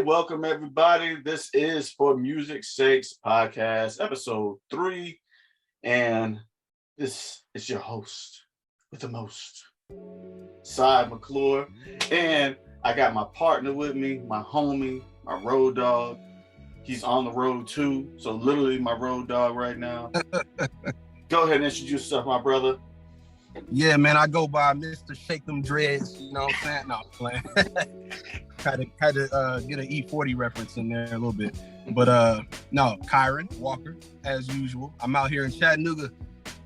welcome everybody. This is For Music's Sakes Podcast, episode 3. And this is your host with the most, Cy McClure. And I got my partner with me, my homie, my road dog. He's on the road too, so literally my road dog right now. Go ahead and introduce yourself, my brother. Yeah, man, I go by Mr. Shake Them Dreads, you know what I'm saying? No, I'm playing. had to get an E40 reference in there a little bit. But no, Kyron Walker, as usual. I'm out here in Chattanooga,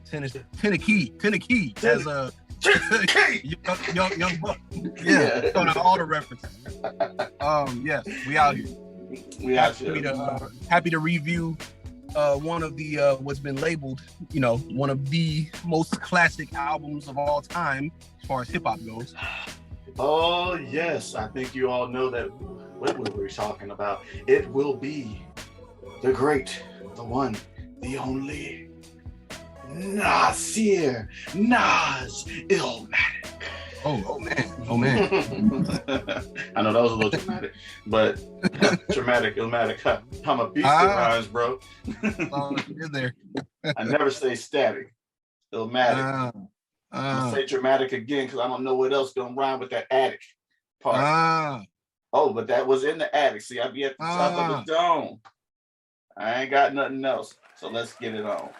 Tennessee, as a young buck. Yeah, on all the references. Yes, we out here. We out here. Happy to review one of the what's been labeled, one of the most classic albums of all time as far as hip hop goes. Oh yes, I think you all know that what we were talking about. It will be the great, the one, the only Nasir Nas Illmatic. Oh man. I know that was a little dramatic, but dramatic, Illmatic. I'm a beast at rhymes, bro. You're there. I never say static. Illmatic. I'm gonna say dramatic again because I don't know what else gonna rhyme with that attic part. Oh, but that was in the attic. See, I be at the top of the dome. I ain't got nothing else, so let's get it on.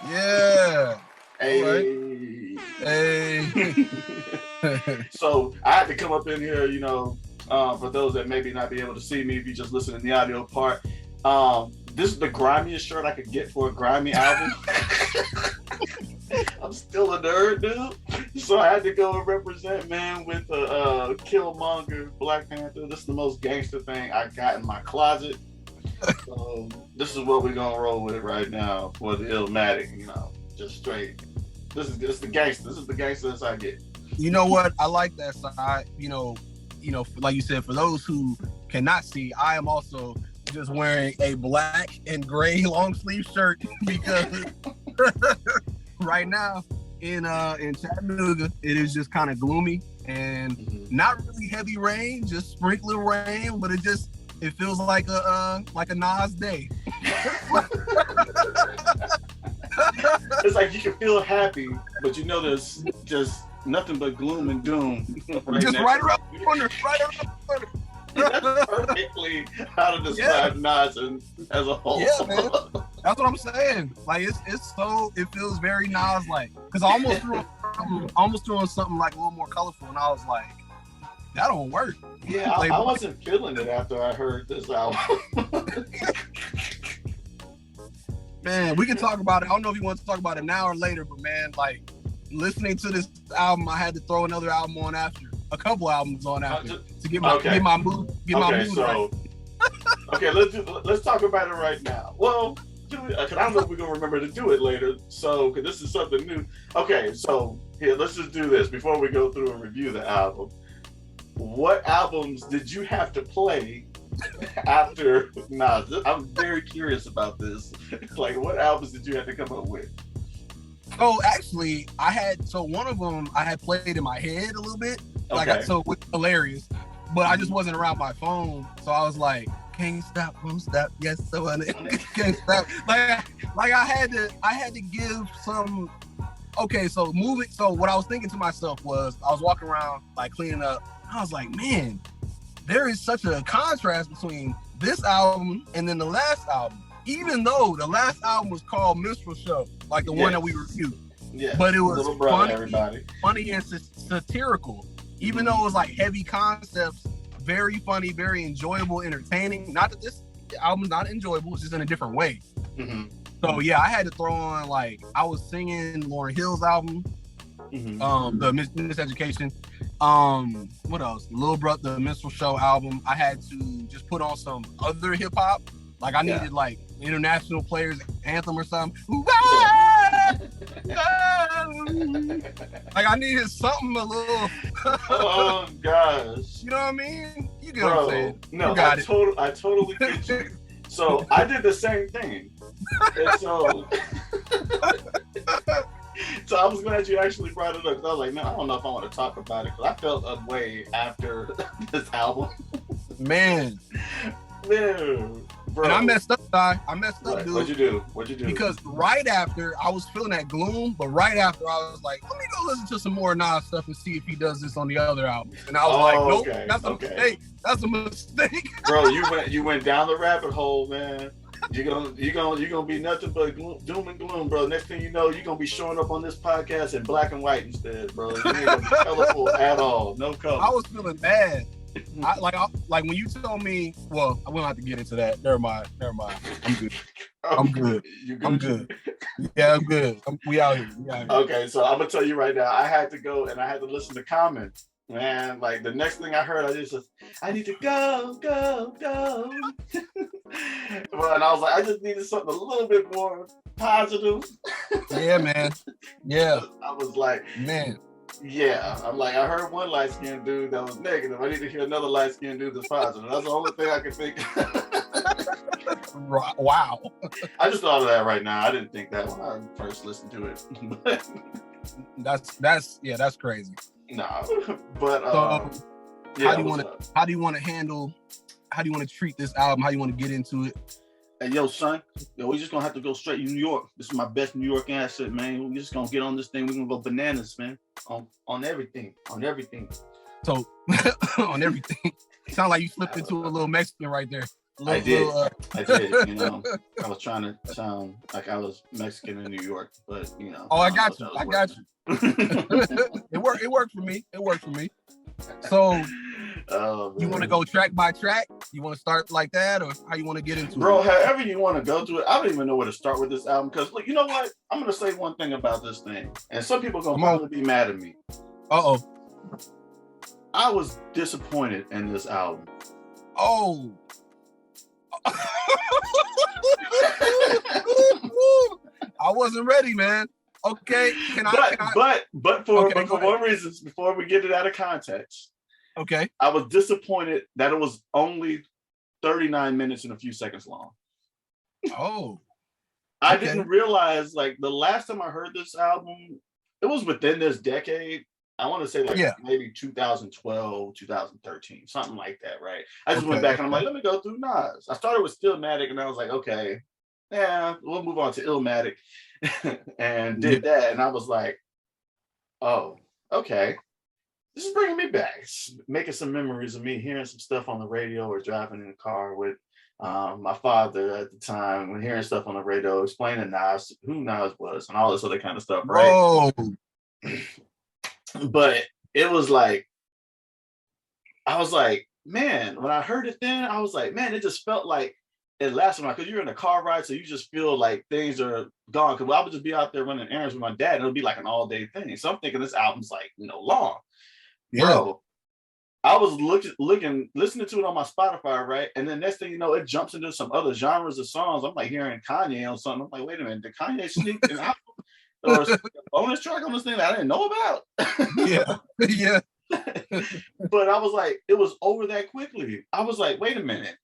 Yeah. Hey. Hey. So I had to come up in here, for those that maybe not be able to see me if you just listen to the audio part. This is the grimiest shirt I could get for a grimy album. I'm still a nerd, dude. So I had to go and represent, man, with a Killmonger Black Panther. This is the most gangster thing I got in my closet. So this is what we're gonna roll with right now for the Illmatic, just straight. This is the gangster. This is the gangsters I get. You know what? I like that side. Like you said, for those who cannot see, I am also just wearing a black and gray long sleeve shirt because right now in Chattanooga, it is just kind of gloomy and not really heavy rain, just sprinkling rain, but it feels like a Nas day. It's like you can feel happy, but there's just nothing but gloom and doom. Right around the corner. That's perfectly how to describe Nas as a whole. Yeah, man. That's what I'm saying. Like it feels very Nas like. Because I almost threw on something like a little more colorful, and I was like, that don't work. Yeah, I wasn't feeling it after I heard this album. Man, we can talk about it. I don't know if you want to talk about it now or later, but man, like listening to this album, I had to throw another album on after, a couple albums on after to get my mood right. Okay, let's talk about it right now. Well, because I don't know if we're gonna remember to do it later. So, because this is something new. Okay, so here, let's just do this before we go through and review the album. What albums did you have to play after Nas? I'm very curious about this. Like, what albums did you have to come up with? Oh, actually, one of them I had played in my head a little bit. Okay. So it was hilarious, but I just wasn't around my phone, so I was like, can't stop, won't stop, yes, so I can't stop. Like I had to give some. Okay, so moving. So what I was thinking to myself was, I was walking around like cleaning up. I was like, man, there is such a contrast between this album and then the last album. Even though the last album was called Minstrel Show, like the one that we reviewed. Yeah. But it was funny and satirical. Even though it was like heavy concepts, very funny, very enjoyable, entertaining. Not that this album's not enjoyable, it's just in a different way. Mm-hmm. So yeah, I had to throw on, like, I was singing Lauryn Hill's album, the Miseducation. What else? Lil Brother, the Minstrel Show album. I had to just put on some other hip hop. Like I needed like International Players Anthem or something. Like I needed something a little. Oh gosh. You know what I mean? You get what I'm saying? No, I totally get you. So I did the same thing. And so I was glad you actually brought it up. I was like, man, I don't know if I want to talk about it because I felt a way after this album. Man. Bro. And I messed up, dude. What'd you do? Because right after, I was feeling that gloom, but right after, I was like, let me go listen to some more Nas stuff and see if he does this on the other album. And I was like, nope, that's a mistake. That's a mistake. Bro, you went down the rabbit hole, man. You're gonna be nothing but doom and gloom, bro. Next thing you know, you're gonna be showing up on this podcast in black and white instead, bro. You ain't gonna be colorful at all. No color. I was feeling bad. Like when you told me, well, I won't have to get into that. Never mind. I'm good. I'm good. Yeah, I'm good. We out here. Okay, so I'm gonna tell you right now, I had to go and I had to listen to Common. Man, like the next thing I heard, I need to go. Well, and I was like, I just needed something a little bit more positive. Yeah, man. Yeah. I was like, man. Yeah, I'm like, I heard one light-skinned dude that was negative. I need to hear another light-skinned dude that's positive. That's the only thing I can think of. Wow. I just thought of that right now. I didn't think that when I first listened to it. That's crazy. Nah, but how do you want to treat this album? How do you want to get into it? Hey, yo, son, we just gonna have to go straight to New York. This is my best New York accent, man. We're just gonna get on this thing. We're gonna go bananas, man. On everything. So, on everything. Sound like you slipped into a little Mexican right there. I did. You know, I was trying to sound like I was Mexican in New York, but you know. Oh, I got you. It worked for me. So, you want to go track by track? You want to start like that, or how you want to get into it? Bro, however you want to go to it. I don't even know where to start with this album because, look, you know what? I'm going to say one thing about this thing, and some people are going to probably be mad at me. Uh-oh. I was disappointed in this album. Oh. I wasn't ready, man. Okay. But for one reason, before we get it out of context. Okay. I was disappointed that it was only 39 minutes and a few seconds long. Oh. I didn't realize, like, the last time I heard this album, it was within this decade. I want to say maybe 2012, 2013, something like that, right? I just went back and I'm like, let me go through Nas. I started with Stillmatic and I was like, okay, yeah, we'll move on to Illmatic and did that. And I was like, oh, okay. This is bringing me back. It's making some memories of me hearing some stuff on the radio or driving in the car with my father at the time, when hearing stuff on the radio, explaining Nas, who Nas was and all this other kind of stuff, right? Oh. But it was like, I was like, man, when I heard it then, I was like, man, it just felt like it lasted long because you're in a car ride, so you just feel like things are gone. Because I would just be out there running errands with my dad, and it'll be like an all-day thing. So I'm thinking this album's like, long. Yeah. Bro, I was listening to it on my Spotify, right? And then next thing you know, it jumps into some other genres of songs. I'm like hearing Kanye on something. I'm like, wait a minute, did Kanye sneak an album or a bonus track on this thing that I didn't know about? Yeah. But I was like, it was over that quickly. I was like, wait a minute.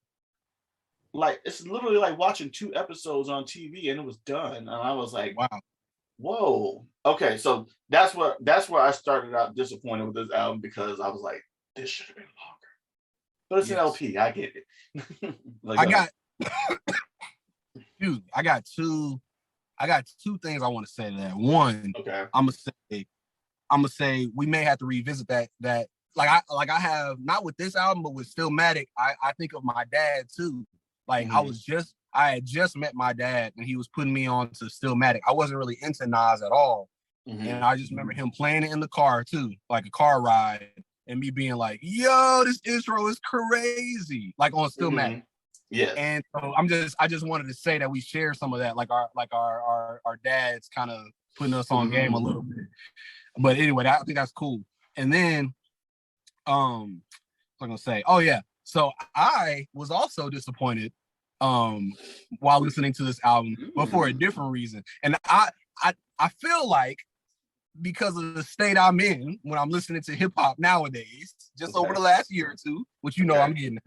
Like, it's literally like watching 2 episodes on TV and it was done. And I was like, wow. Whoa. Okay, so that's where I started out disappointed with this album because I was like, this should have been longer. But it's an LP, I get it. I got two things I want to say to that. One, I'm gonna say we may have to revisit that like I have, not with this album, but with Stillmatic, I think of my dad too. Like I had just met my dad and he was putting me on to Stillmatic. I wasn't really into Nas at all. Mm-hmm. And I just remember him playing it in the car too, like a car ride, and me being like, yo, this intro is crazy, like on Stillmatic. Mm-hmm. Yeah. And so I just wanted to say that we share some of that, like our dads kind of putting us on game a little bit. But anyway, I think that's cool. And then I'm gonna say, so I was also disappointed while listening to this album, but for a different reason. And I feel like because of the state I'm in when I'm listening to hip hop nowadays, just over the last year or two, which I'm getting at,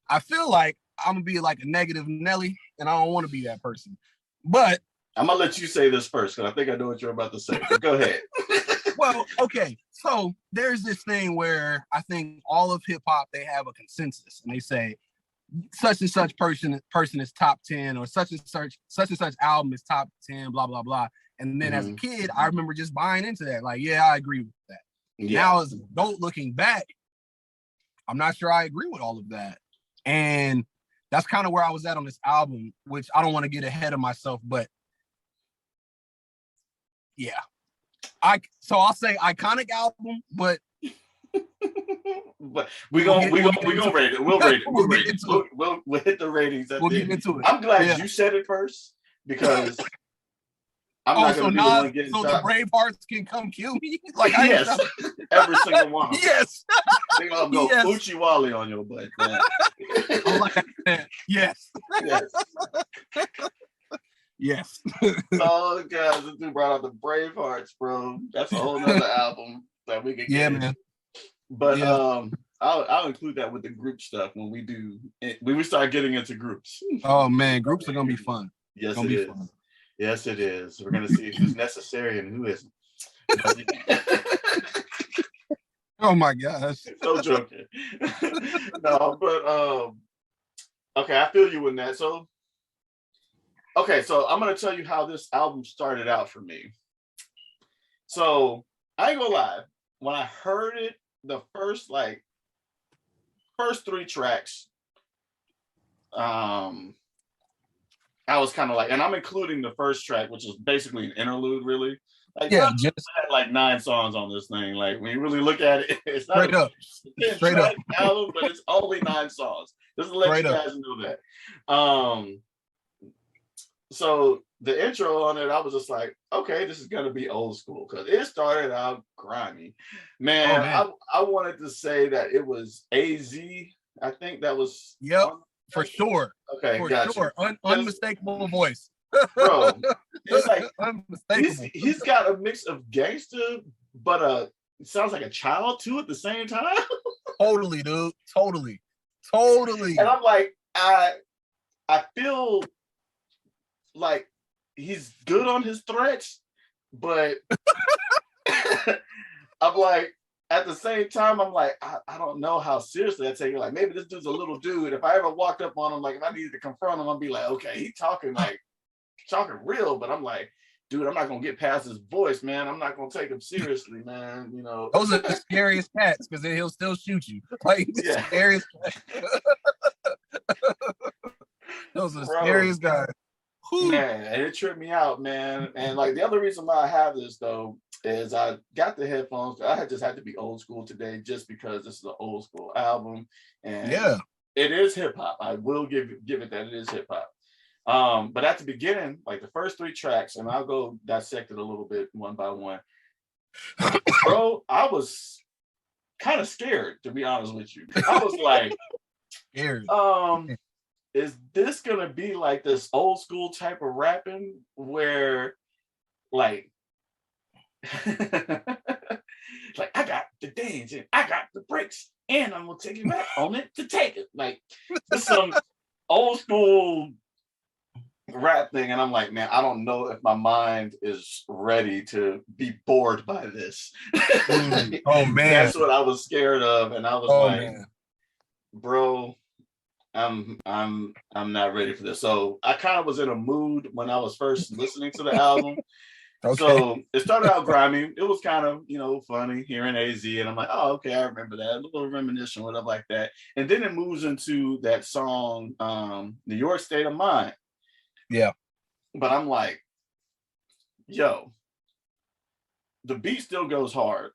I feel like I'm gonna be like a negative Nelly, and I don't want to be that person. But I'm gonna let you say this first because I think I know what you're about to say. But go ahead. Well, okay. So there's this thing where I think all of hip hop, they have a consensus and they say such and such person is top 10 or such and such album is top 10, blah, blah, blah. And then as a kid, I remember just buying into that. Like, yeah, I agree with that. Yeah. Now as an adult looking back, I'm not sure I agree with all of that. And that's kind of where I was at on this album, which I don't want to get ahead of myself, but yeah. I'll say iconic album, but we're gonna rate it. We'll rate it. We'll hit the ratings. We'll get into it. I'm glad you said it first because I'm not gonna be the one getting so the brave hearts can come kill me. Like yes, every single one. Yes, they're gonna go Uchi Wally on your butt, man. I like that. Yes. Yes. Oh god, this dude brought out the brave hearts, bro. That's a whole nother album that we could get. Man. But I'll include that with the group stuff when we start getting into groups. Oh man, groups are gonna be fun. Yes, it is. Fun. Yes, it is. We're gonna see who's necessary and who isn't. Oh my gosh. So joking. No, but okay, I feel you in that. So I'm gonna tell you how this album started out for me. So I ain't gonna lie, when I heard it, the first three tracks, I was kind of like, and I'm including the first track, which is basically an interlude, really. Like, just had like 9 songs on this thing. Like when you really look at it, it's not straight up album, but it's only 9 songs. Just to let you guys know that. So the intro on it, I was just like, okay, this is gonna be old school because it started out grimy. Man, I wanted to say that it was AZ. I think that was for sure. Okay, for sure. Unmistakable voice. Bro, it's like he's got a mix of gangster, but it sounds like a child too at the same time. Totally, dude. Totally. And I'm like, I feel like he's good on his threats, but I'm like, at the same time, I'm like, I don't know how seriously I take it. Like, maybe this dude's a little dude. If I ever walked up on him, like, if I needed to confront him, I'd be like, okay, he's talking real, but I'm like, dude, I'm not gonna get past his voice, man. I'm not gonna take him seriously, man. You know, those are the scariest cats because then he'll still shoot you. Like the scariest cats. Those are the scariest guys. Man, and it tripped me out, man. And like the other reason why I have this though is I got the headphones. I just had to be old school today just because this is an old school album. And it is hip hop. I will give it that it is hip hop. But at the beginning, like the first 3 tracks, and I'll go dissect it a little bit one by one. Bro, I was kind of scared, to be honest with you. I was like, scared. Is this gonna be like this old school type of rapping where like like I got the dance and I got the breaks and I'm gonna take it back on it to take it, like some old school rap thing? And I'm like, man, I don't know if my mind is ready to be bored by this. Oh man, that's what I was scared of, and I was bro, I'm not ready for this. So I kind of was in a mood when I was first listening to the album. Okay. So it started out grimy. It was kind of, funny hearing AZ, and I'm like, oh, okay, I remember that. A little reminiscent, whatever like that. And then it moves into that song, New York State of Mind. Yeah. But I'm like, yo, the beat still goes hard.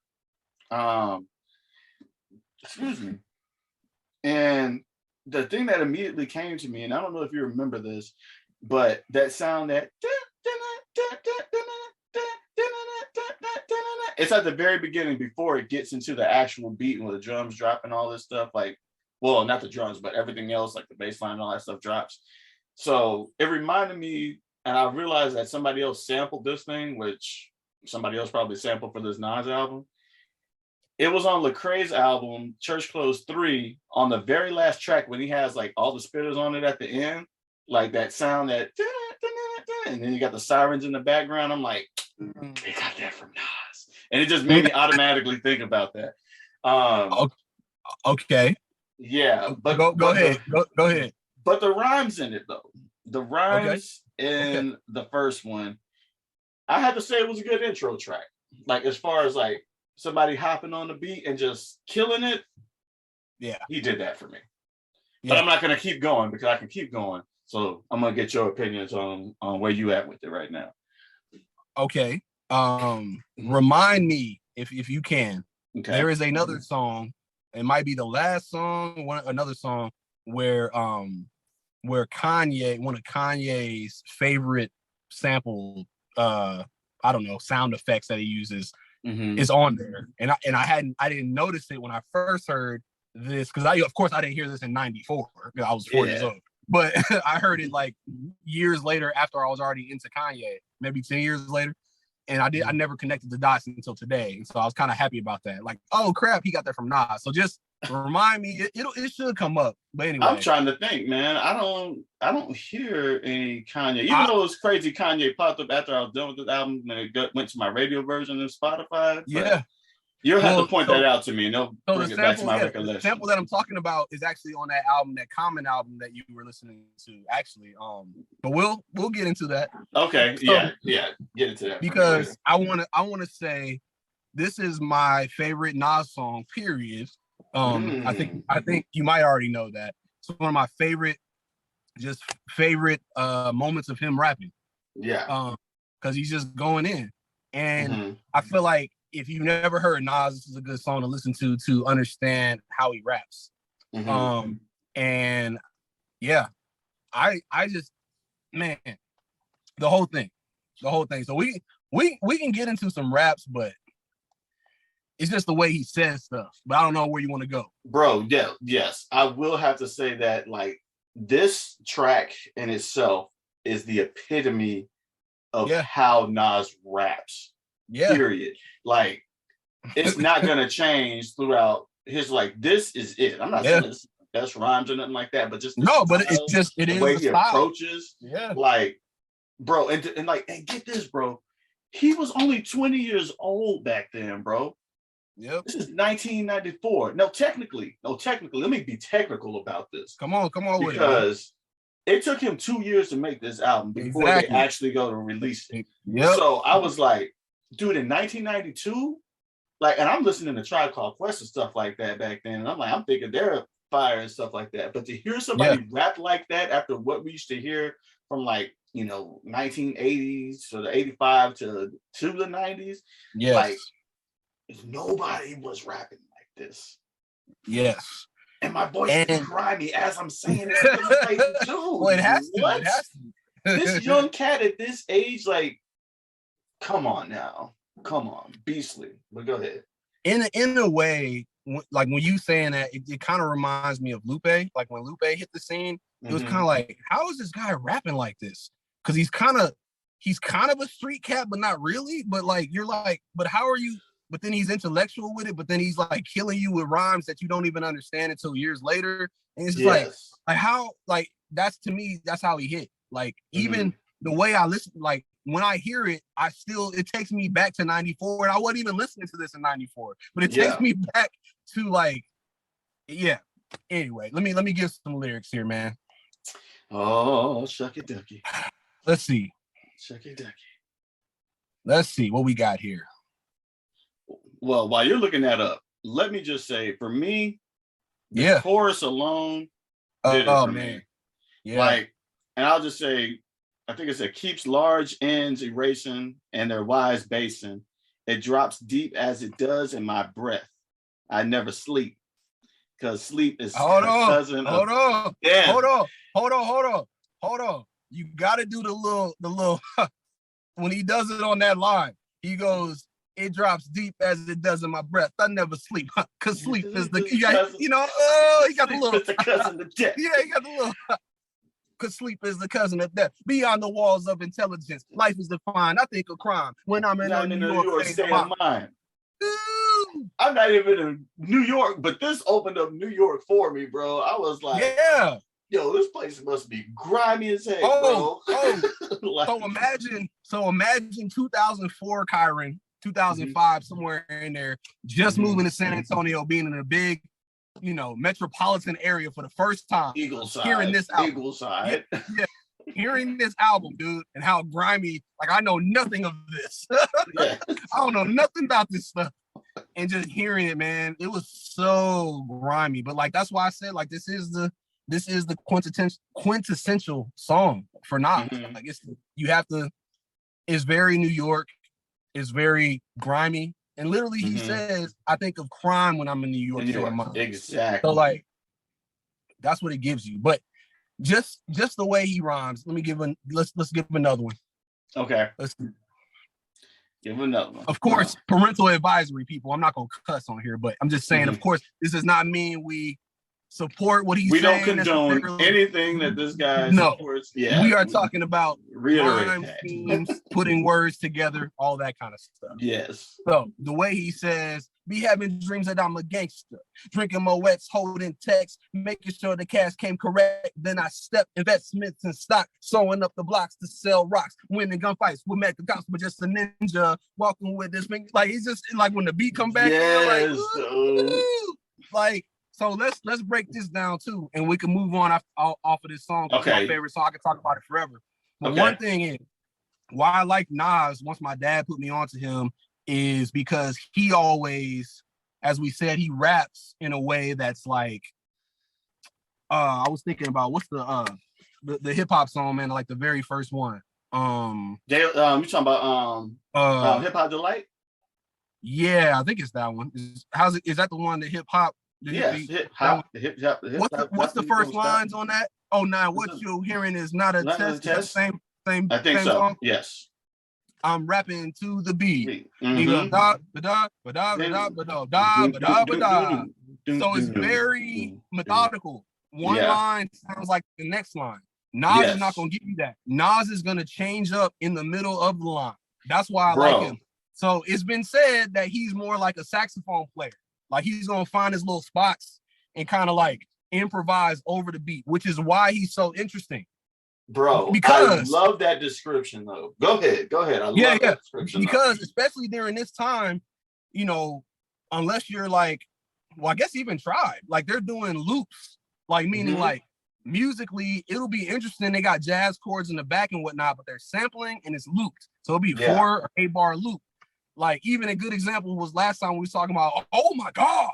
Excuse me. And the thing that immediately came to me, and I don't know if you remember this, but that sound that it's at the very beginning before it gets into the actual beat and where the drums drop and all this stuff. Like, well, not the drums, but everything else, like the bass line and all that stuff drops. So it reminded me, and I realized that somebody else sampled this thing, which somebody else probably sampled for this Nas album. It was on Lecrae's album, Church Clothes 3, on the very last track when he has like all the spitters on it at the end, like that sound that, and then you got the sirens in the background. I'm like, they got that from Nas. And it just made me automatically think about that. Okay. Yeah, but go ahead. Go ahead. But the rhymes in it though, the rhymes in the first one, I had to say it was a good intro track. Like as far as like somebody hopping on the beat and just killing it. Yeah, he did that for me. Yeah. But I'm not gonna keep going because I can keep going. So I'm gonna get your opinions on where you at with it right now. Okay. Remind me if you can. Okay. There is another song. It might be the last song, another song where Kanye, one of Kanye's favorite sample, I don't know, sound effects that he uses is on there. And I didn't notice it when I first heard this because I didn't hear this in '94 because I was 4 years old. But I heard it like years later after I was already into Kanye, maybe 10 years later. And I never connected the dots until today. And so I was kind of happy about that. Like, oh crap, he got that from Nas. So just remind me, it should come up. But anyway. I'm trying to think, man. I don't hear any Kanye. Even though it's crazy Kanye popped up after I was done with the album and it went to my radio version of Spotify. Yeah. You'll have to point that out to me and they'll bring it back to my recollection. The sample that I'm talking about is actually on that album, that Common album that you were listening to, actually. But we'll get into that. Okay, so, yeah, get into that. Because I wanna say this is my favorite Nas song, period. I think you might already know that. It's one of my favorite moments of him rapping. Yeah. Because he's just going in. And I feel like if you've never heard Nas, this is a good song to listen to understand how he raps. And yeah, I just, man, the whole thing. So we can get into some raps, but it's just the way he says stuff. But I don't know where you want to go. Bro, yes. I will have to say that like this track in itself is the epitome of how Nas raps. Yeah. Period. Like it's not gonna change throughout his like this is it. I'm not saying it's the best rhymes or nothing like that, but just it is the way the he style. approaches. Yeah. Like, bro, and get this, bro. He was only 20 years old back then, bro. Yep. This is 1994. No, technically, let me be technical about this. Come on because it took him 2 years to make this album before they actually go to release it. Yep. So I was like, dude, in 1992, like, and I'm listening to Tribe Called Quest and stuff like that back then, and I'm thinking they're fire and stuff like that. But to hear somebody rap like that after what we used to hear from like 1980s to the 85 to the 90s, like nobody was rapping like this. Yes. And my voice is grimy as I'm saying it. Like, dude, well, it has to. What? It has to. This young cat at this age, like, come on now. Come on. Beastly. But go ahead. In a way, like when you saying that, it kind of reminds me of Lupe. Like when Lupe hit the scene, it was kind of like, how is this guy rapping like this? Because he's kind of a street cat, but not really. But like, you're like, but how are you? But then he's intellectual with it, but then he's like killing you with rhymes that you don't even understand until years later. And it's just like how, like, that's, to me, that's how he hit. Like, even the way I listen, like, when I hear it, it takes me back to 94, and I wasn't even listening to this in 94, but it takes me back to like, anyway, let me give some lyrics here, man. Oh, shucky ducky. Let's see. Shucky ducky. Let's see what we got here. Well, while you're looking that up, let me just say, for me, the chorus alone did it for me. Yeah. Like, and I'll just say, I think it said, keeps large ends erasing and their wise basin. It drops deep as it does in my breath. I never sleep because sleep is cousin. Hold on. You got to do the little when he does it on that line. He goes, it drops deep as it does in my breath. I never sleep because sleep is the he got the little it's the cousin of death. Yeah, he got the little because sleep is the cousin of death. Beyond the walls of intelligence, life is defined. I think of crime when I'm in New York state of mind. I'm not even in New York, but this opened up New York for me, bro. I was like, yo, this place must be grimy as heck, bro. Like, so imagine 2004 Kyron 2005, somewhere in there, just moving to San Antonio, being in a big, metropolitan area for the first time. Hearing this album. Yeah, hearing this album, dude, and how grimy, like I know nothing of this. I don't know nothing about this stuff. And just hearing it, man, it was so grimy. But like that's why I said, like, this is the quintessential song for Nas. Like it's very New York, it's very grimy. And literally he says, I think of crime when I'm in New York. Exactly. So like that's what it gives you. But just the way he rhymes. Let's give him another one. Okay. Let's give him another one. Of course, parental advisory, people. I'm not gonna cuss on here, but I'm just saying, of course, this does not mean we support what he's saying. We don't condone anything that this guy supports. Yeah. We are talking about rhyme schemes, putting words together, all that kind of stuff. Yes. So the way he says, be having dreams that I'm a gangster, drinking Moet's, holding text, making sure the cash came correct. Then I step investments in stock, sewing up the blocks to sell rocks, winning gunfights with Mac the Gospel, just a ninja, walking with this thing. Like he's just like when the beat come back, like. So let's break this down too, and we can move on off of this song. It's my favorite song. I can talk about it forever. But one thing is, why I like Nas, once my dad put me onto him, is because he always, as we said, he raps in a way that's like, I was thinking about what's the hip hop song, man, like the very first one. You talking about Hip Hop Delight? Yeah, I think it's that one. Is that the one that hip hop? Yes, hip hop. What's the first lines on that? Oh, now what you're hearing is not a test. Same. I think so. Song? Yes. I'm rapping to the beat. So it's very methodical. One line sounds like the next line. Nas is not gonna give you that. Nas is gonna change up in the middle of the line. That's why I like him. So it's been said that he's more like a saxophone player. Like he's gonna find his little spots and kind of like improvise over the beat, which is why he's so interesting. Bro, because I love that description though. Go ahead. I love that description. Because especially during this time, unless you're like, well, I guess even Tribe, like they're doing loops, like meaning like musically, it'll be interesting. They got jazz chords in the back and whatnot, but they're sampling and it's looped. So it'll be 4 or 8 bar loop. Like even a good example was last time we was talking about, oh my God,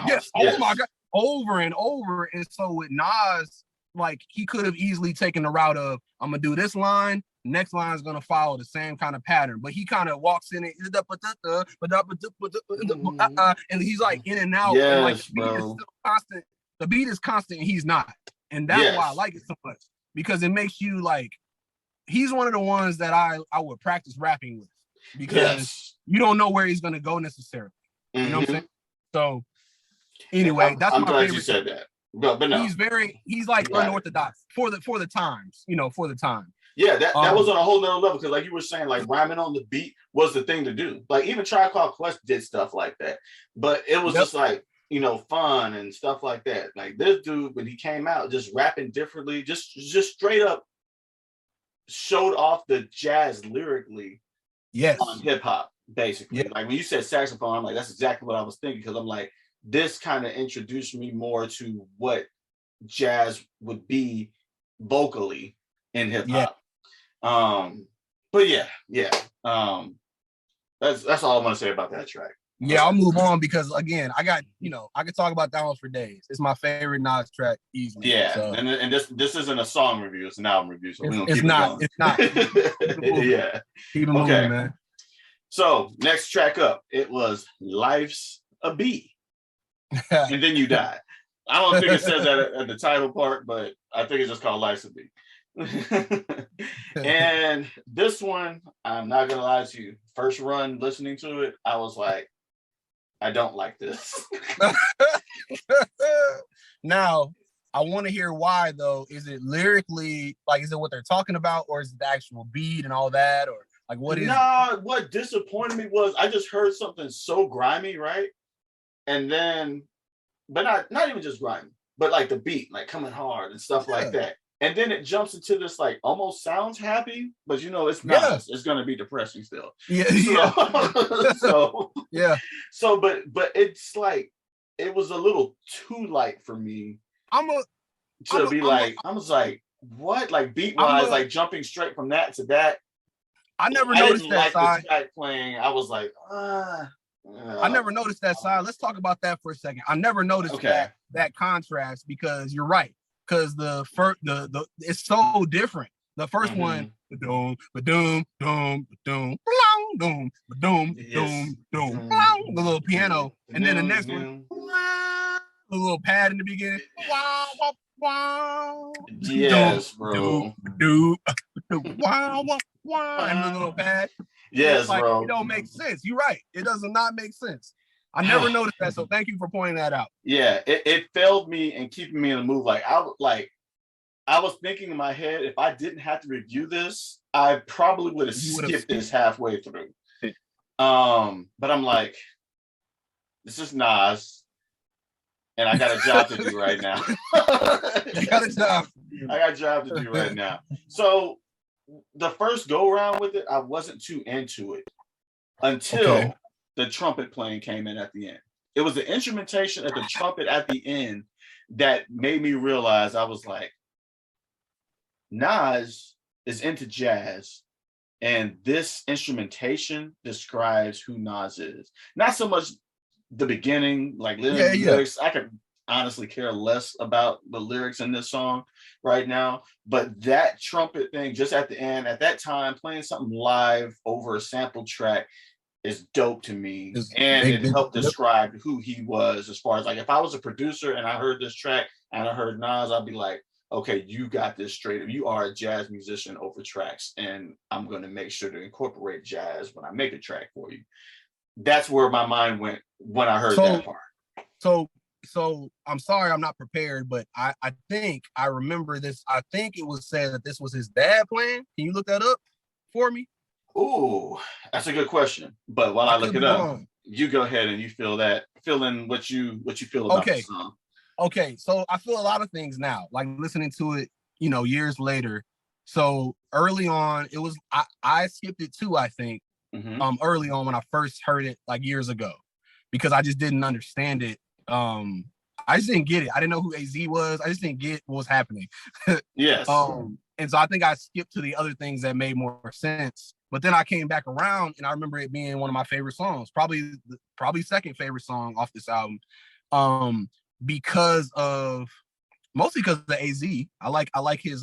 yes, oh my God, over and over. And so with Nas, like he could have easily taken the route of, I'm gonna do this line, next line is gonna follow the same kind of pattern, but he kind of walks in it, and he's like in and out. Yes, and like the beat is still constant. The beat is constant, and he's not, and that's why I like it so much, because it makes you like, he's one of the ones that I would practice rapping with. Because you don't know where he's going to go necessarily. You know what I'm saying? So anyway, that's I'm my glad favorite. You said that. But no. He's like unorthodox for the times, for the time. Yeah, that was on a whole nother level, because like you were saying, like rhyming on the beat was the thing to do. Like even Tribe Called Quest did stuff like that, but it was just like, fun and stuff like that. Like this dude, when he came out, just rapping differently, just straight up showed off the jazz lyrically. Yes. On hip hop, basically. Like when you said saxophone, I'm like, that's exactly what I was thinking, because I'm like, this kind of introduced me more to what jazz would be vocally in hip hop. But that's all I want to say about that track. Yeah, I'll move on, because again, I got, I could talk about that one for days. It's my favorite Nas track easily. Yeah, so. and this isn't a song review, it's an album review. So it's not. Yeah. Keep it moving, man. So next track up, it was Life's a Bee. And Then You Die. I don't think it says that at the title part, but I think it's just called Life's a Bee. And this one, I'm not gonna lie to you, first run listening to it, I was like, I don't like this. Now, I want to hear why though. Is it lyrically, like, is it what they're talking about, or is it the actual beat and all that, or like what is what disappointed me was I just heard something so grimy, right? And then, but not even just grimy, but like the beat, like coming hard and stuff like that. And then it jumps into this like almost sounds happy, but you know it's not. Yeah. It's gonna be depressing still. Yeah, So yeah. So, but it's like it was a little too light for me I was like, what? Like beat wise, like jumping straight from that to that. I never noticed that side. The track playing. I was like, I never noticed that side. Let's talk about that for a second. I never noticed that contrast because you're right. Because the first the it's so different. The first one, the little piano, and then the next one, the little pad in the beginning. Yes, bro. And the little pad. Yes, like, bro. It don't make sense. You're right. It does not make sense. I never noticed that. So thank you for pointing that out. Yeah, it failed me in keeping me in the mood. I was thinking in my head, if I didn't have to review this, I probably would have skipped this halfway through. But I'm like, this is Nas, and I got a job to do right now. You got a job. I got a job to do right now. So the first go around with it, I wasn't too into it until the trumpet playing came in at the end. It was the instrumentation of the trumpet at the end that made me realize I was like, Nas is into jazz, and this instrumentation describes who Nas is. Not so much the beginning, like lyrics. I could honestly care less about the lyrics in this song right now, but that trumpet thing just at the end, at that time, playing something live over a sample track is dope to me. It helped describe who he was, as far as like if I was a producer and I heard this track and I heard Nas, I'd be like, okay, you got this straight. You are a jazz musician over tracks, and I'm going to make sure to incorporate jazz when I make a track for you. That's where my mind went when I heard that part. So I'm sorry I'm not prepared, but I think I remember this. I think it was said that this was his dad playing. Can you look that up for me? Ooh, that's a good question. But while I look it up, you go ahead and you fill in what you feel about the song. Okay, so I feel a lot of things now, like listening to it, years later. So early on, it was I skipped it too, I think. Early on when I first heard it like years ago, because I just didn't understand it. I just didn't get it. I didn't know who AZ was. I just didn't get what was happening. Yes. And so I think I skipped to the other things that made more sense. But then I came back around and I remember it being one of my favorite songs, probably second favorite song off this album. Mostly because of AZ. I like his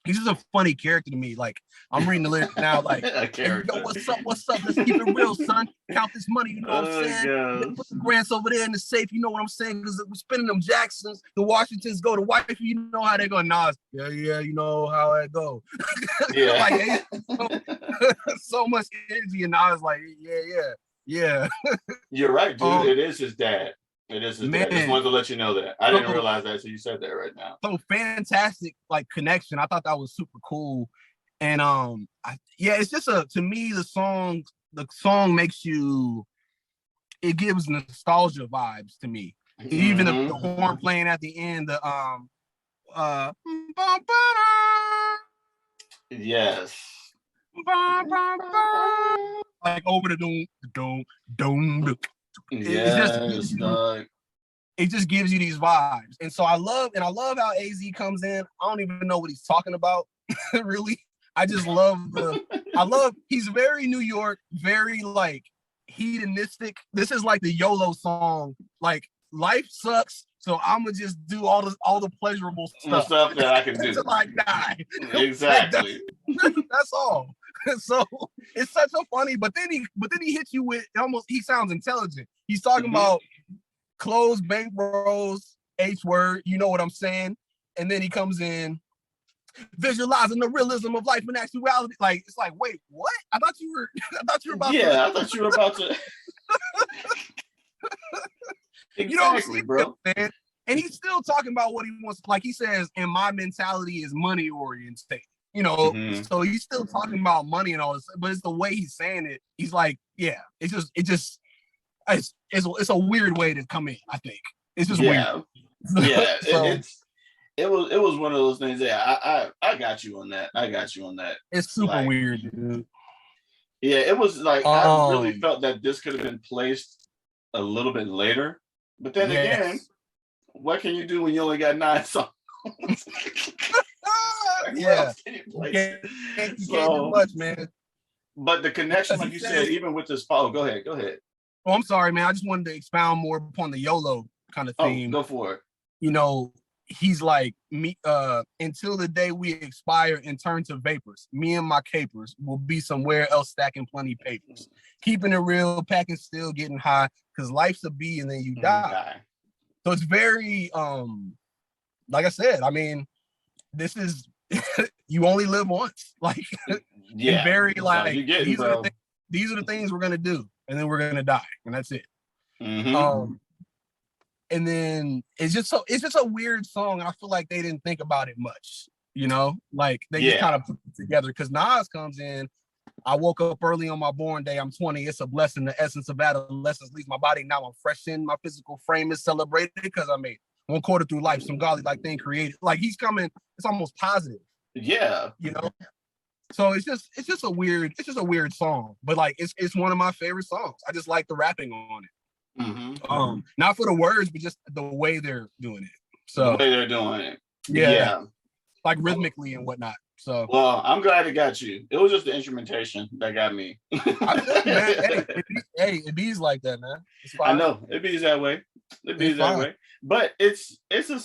he's just a funny character to me. Like I'm reading the lyrics now, like hey, yo, what's up? Let's keep it real, son. Count this money, you know what I'm saying? Put the grants over there in the safe, you know what I'm saying? Because we're spending them Jacksons, the Washingtons go to wifey, you know how they go. Nas, yeah, you know how it go. Yeah. Like hey, so much energy, and I was like, yeah. You're right, dude. It is his dad. It is his dad. Just wanted to let you know that. I didn't realize that until you said that right now. So fantastic, like connection. I thought that was super cool. And it's just to me, the song makes you, it gives nostalgia vibes to me. Even the horn playing at the end, yes. Like over the doom. It just gives you these vibes. And so I love how AZ comes in. I don't even know what he's talking about, really. I just love he's very New York, very like hedonistic. This is like the YOLO song, like life sucks, so I'm gonna just do all the pleasurable stuff that I can do until I die. Exactly. That's all. So it's such a funny, but then he hits you with he sounds intelligent. He's talking about closed bank rolls, H word, you know what I'm saying? And then he comes in visualizing the realism of life and actuality. Like it's like, wait, what? I thought you were about to. Yeah, I thought you were about to. Exactly, you know what I'm saying, bro? Man? And he's still talking about what he wants. Like he says, and my mentality is money oriented. So he's still talking about money and all this, but it's the way he's saying it. He's like, yeah, it's a weird way to come in. I think it's just weird. Yeah, So, it was one of those things. Yeah, I got you on that. I got you on that. It's super weird, dude. Yeah, it was like I really felt that this could have been placed a little bit later. But then again, what can you do when you only got 9 songs? Yeah, you can't do much, man. But the connection, like you said, even with this follow, go ahead. Oh, I'm sorry, man. I just wanted to expound more upon the YOLO kind of theme. Oh, go for it. You know, he's like, me, until the day we expire and turn to vapors, me and my capers will be somewhere else stacking plenty papers. Keeping it real, packing still, getting high, because life's a bee and then you die. So it's very, like I said, I mean, this is, you only live once. Like, very like, these are the things we're going to do. And then we're going to die. And that's it. And then it's just a weird song. I feel like they didn't think about it much, you know, like they just kind of put it together. Because Nas comes in, I woke up early on my born day. I'm 20. It's a blessing. The essence of adolescence leaves my body. Now I'm fresh in my physical frame is celebrated because I made 1/4 through life. Some godly like thing created. Like he's coming. It's almost positive. Yeah. You know. So it's just a weird song. But like it's one of my favorite songs. I just like the rapping on it. Not for the words, but just the way they're doing it. So the way they're doing it. Yeah. Like rhythmically and whatnot. So well, I'm glad it got you. It was just the instrumentation that got me. It bees like that, man. I know it bees that way. It bees that way. But it's a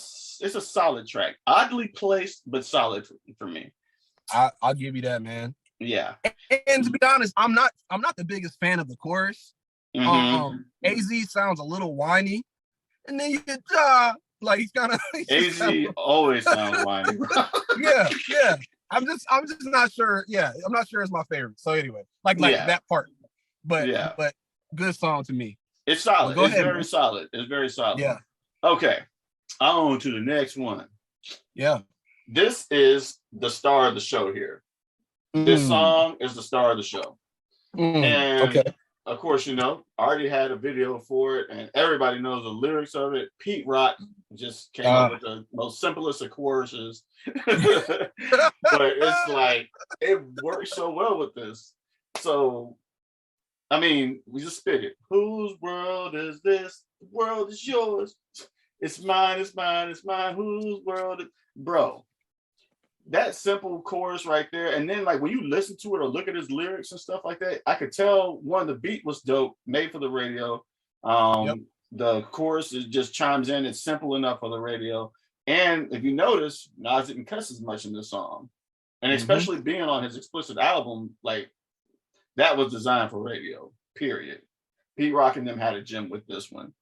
solid track. Oddly placed, but solid for me. I'll give you that, man. Yeah. And to be honest, I'm not the biggest fan of the chorus. AZ sounds a little whiny, and then you get like he's kind of AZ always sounds whiny. yeah. I'm just not sure. Yeah, I'm not sure it's my favorite. So anyway, like that part, but good song to me. It's solid. It's very solid. It's very solid. Yeah. Okay, on to the next one. Yeah. This is the star of the show here. This song is the star of the show. And of course, you know, I already had a video for it, and everybody knows the lyrics of it. Pete Rock just came up with the most simplest of choruses. But it's like, it works so well with this. So, I mean, we just spit it. Whose world is this? The world is yours. It's mine, it's mine, it's mine. Whose world is... Bro, that simple chorus right there, and then like when you listen to it or look at his lyrics and stuff like that, I could tell one, the beat was dope, made for the radio. The chorus just chimes in. It's simple enough for the radio. And if you notice, Nas didn't cuss as much in this song, and especially being on his explicit album, like that was designed for radio. Period. Pete Rock and them had a gem with this one.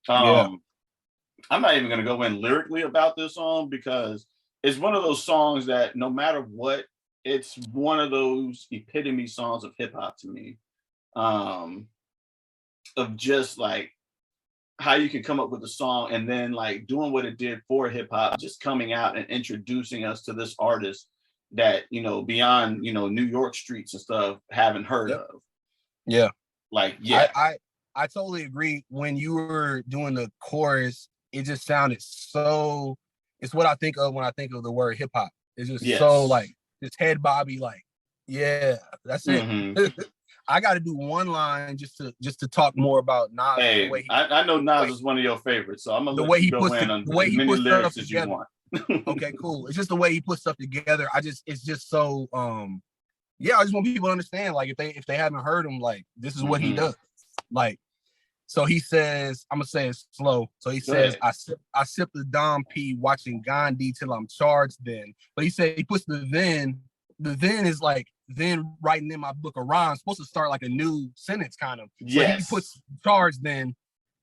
I'm not even going to go in lyrically about this song because it's one of those songs that no matter what, it's one of those epitome songs of hip hop to me. Of just like how you can come up with a song and then like doing what it did for hip hop, just coming out and introducing us to this artist that, you know, beyond, you know, New York streets and stuff haven't heard of. Yeah. Like, I totally agree. When you were doing the chorus, it just sounded so... It's what I think of when I think of the word hip hop. It's just so like just head bobby, like, yeah, that's it. I got to do one line just to talk more about Nas. Hey, I know Nas is one of your favorites, so I'm gonna let you go in on as many lyrics as you want. Okay, cool. It's just the way he puts stuff together. It's just so I just want people to understand, like, if they haven't heard him, like, this is what he does. Like, so he says, I'm gonna say it slow. So he says, I sip the Dom P watching Gandhi till I'm charged then. But he said he puts the then is like then writing in my book of rhymes, supposed to start like a new sentence kind of. So he puts charged then,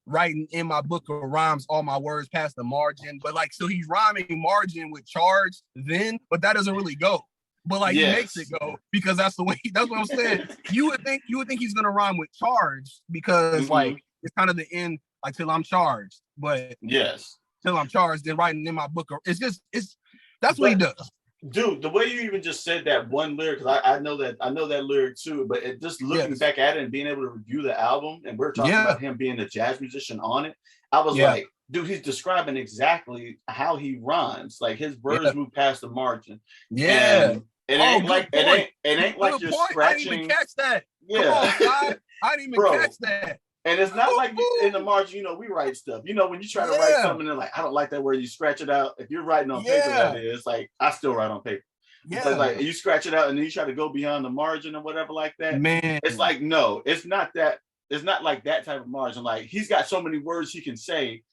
writing in my book of rhymes, all my words past the margin. But like, so he's rhyming margin with charged then, but that doesn't really go. But like he makes it go because that's the way. That's what I'm saying. You would think he's gonna rhyme with charged because like it's kind of the end, like till I'm charged. But till I'm charged, then writing in my book. That's what he does. Dude, the way you even just said that one lyric, because I know that lyric too, but it just looking back at it and being able to review the album, and we're talking about him being a jazz musician on it, I was like, dude, he's describing exactly how he rhymes. Like his words move past the margin. Yeah. And it ain't like it ain't like you're scratching. I didn't even catch that. Yeah. Come on, I didn't even catch that. And it's not like in the margin, we write stuff. When you try to write something and like, I don't like that word, you scratch it out. If you're writing on paper, that is like, I still write on paper. Yeah. But like you scratch it out and then you try to go beyond the margin or whatever like that. Man, it's like, no, it's not that. It's not like that type of margin. Like he's got so many words he can say,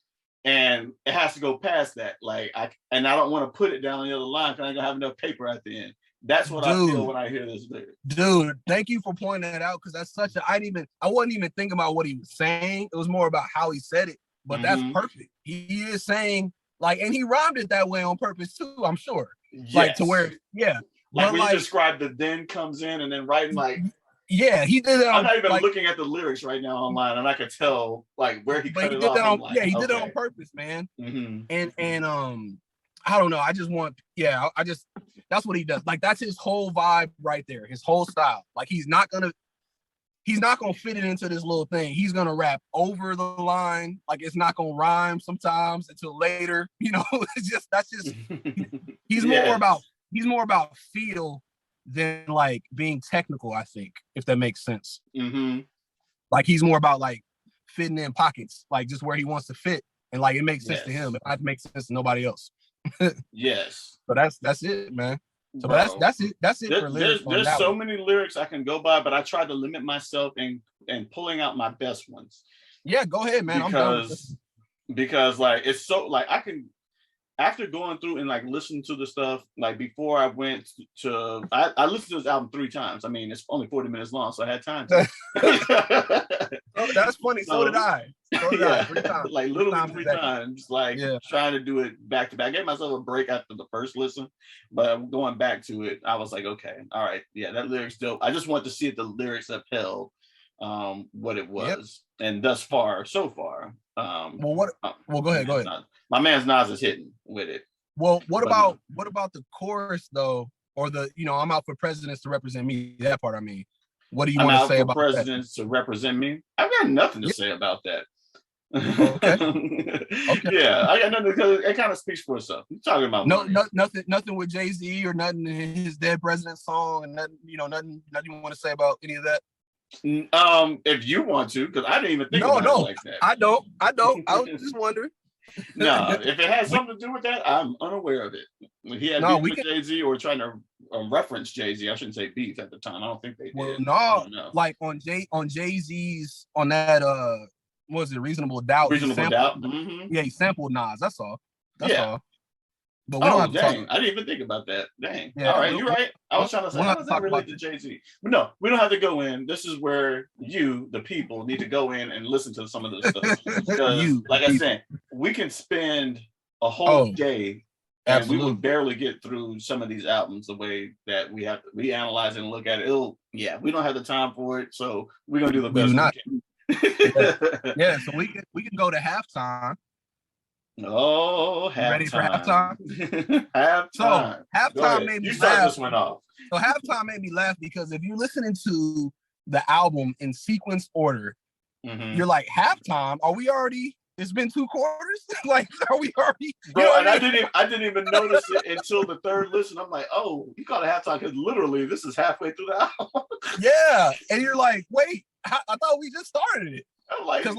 and it has to go past that. Like I don't want to put it down on the other line because I don't have enough paper at the end. That's what I feel when I hear this lyric. Dude, thank you for pointing that out because that's such a. I wasn't even thinking about what he was saying. It was more about how he said it. But that's perfect. He is saying like, and he rhymed it that way on purpose too. I'm sure. Yes. Like to where, like when you describe the then comes in and then writing like. Yeah, he did that. I'm not even looking at the lyrics right now online, and I could tell like where he cut it off. He did it on purpose, man. Mm-hmm. And I don't know. I just want, that's what he does. Like that's his whole vibe right there. His whole style. Like he's not gonna fit it into this little thing. He's gonna rap over the line. Like it's not gonna rhyme sometimes until later. He's more about feel than like being technical, I think, if that makes sense. Mm-hmm. Like he's more about like fitting in pockets, like just where he wants to fit. And like it makes sense to him. It makes sense to nobody else. Yes. So that's it, man. So that's it. That's it for lyrics. There's so many lyrics I can go by, but I tried to limit myself in pulling out my best ones. Yeah, go ahead, man. Because like it's so like I can, after going through and like listening to the stuff, like before I went to, I listened to this album 3 times. I mean, it's only 40 minutes long, so I had time to. Oh, that's funny. So did I. I 3 times. Like literally 3 times, like trying to do it back to back. I gave myself a break after the first listen, but going back to it, I was like, okay, all right, that lyric's dope. I just want to see if the lyrics upheld what it was, and so far. Well, go ahead. My man's Nas is hitting with it. Well, what about the chorus though, or the I'm out for presidents to represent me? That part, I mean, what do you want to say about presidents to represent me? I've got nothing to say about that. Okay. Yeah, I got nothing because it kind of speaks for itself. You're talking about nothing with Jay-Z or nothing in his Dead President song, and nothing you want to say about any of that. If you want to, because I didn't even think about it like that. I don't. I was just wondering. No, if it has something to do with that, I'm unaware of it. He had beef with Jay-Z or trying to reference Jay-Z. I shouldn't say beef at the time. I don't think they did. Well, no, like on Jay-Z's on that what was it, Reasonable Doubt? Reasonable Doubt. Mm-hmm. Yeah, he sampled Nas. That's all. That's all. But we don't have to dang. I didn't even think about that. Dang. Yeah, all right, you're right. I was trying to say, how does that relate to Jay-Z? But no, we don't have to go in. This is where you, the people, need to go in and listen to some of this stuff. Because, I said, we can spend a whole day and we will barely get through some of these albums the way that we have to. We analyze and look at it. We don't have the time for it, so we're going to do the best we can. So we can go to halftime. Oh, halftime. Ready for halftime? Halftime. So halftime made me laugh. This one off. So halftime made me laugh because if you're listening to the album in sequence order, you're like, halftime? Are we already? It's been 2 quarters. Like, are we already? Bro, and I didn't even notice it until the 3rd listen. I'm like, oh, you call it halftime because literally this is halfway through the album. Yeah, and you're like, wait, I thought we just started it. I'm like, because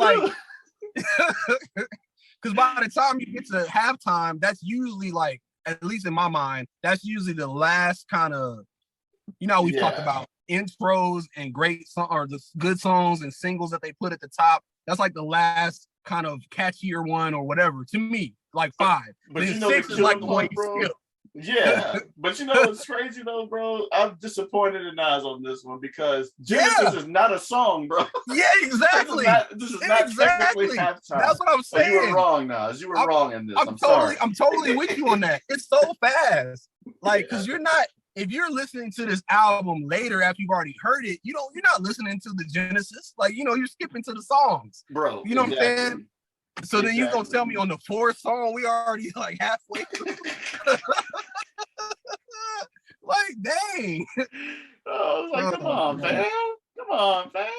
by the time you get to halftime, that's usually like, at least in my mind, that's usually the last kind of, we've talked about intros and great song or the good songs and singles that they put at the top. That's like the last kind of catchier one or whatever to me, like 5. But then 6 is like the one you skip. Yeah, but what's crazy though, bro? I'm disappointed in Nas on this one because Genesis is not a song, bro. Yeah, exactly. This is not technically halftime. That's what I'm saying. You were wrong, Nas. You were wrong in this. I'm sorry. I'm totally with you on that. It's so fast, like because you're not. If you're listening to this album later after you've already heard it, you're not listening to the Genesis. Like you're skipping to the songs, bro. You know what I'm saying? So then you're gonna tell me on the 4th song we already like halfway through. Like dang. Oh, I was like, come on, fam.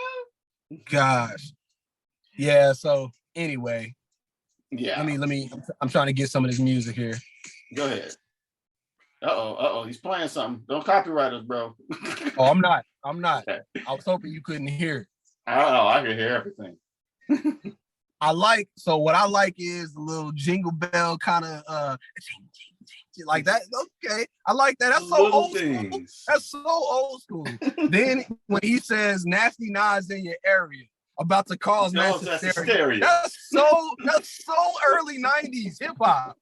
Gosh. Yeah, so anyway. Yeah. Let me. I'm trying to get some of this music here. Go ahead. He's playing something. Don't copyright us, bro. Oh, I'm not. Okay. I was hoping you couldn't hear it. I don't know. I can hear everything. What I like is the little jingle bell kind of like that. Okay, I like that. That's so little old things. School. That's so old school. Then when he says nasty knives in your area, about to cause mass hysteria. That's so early 90s hip hop.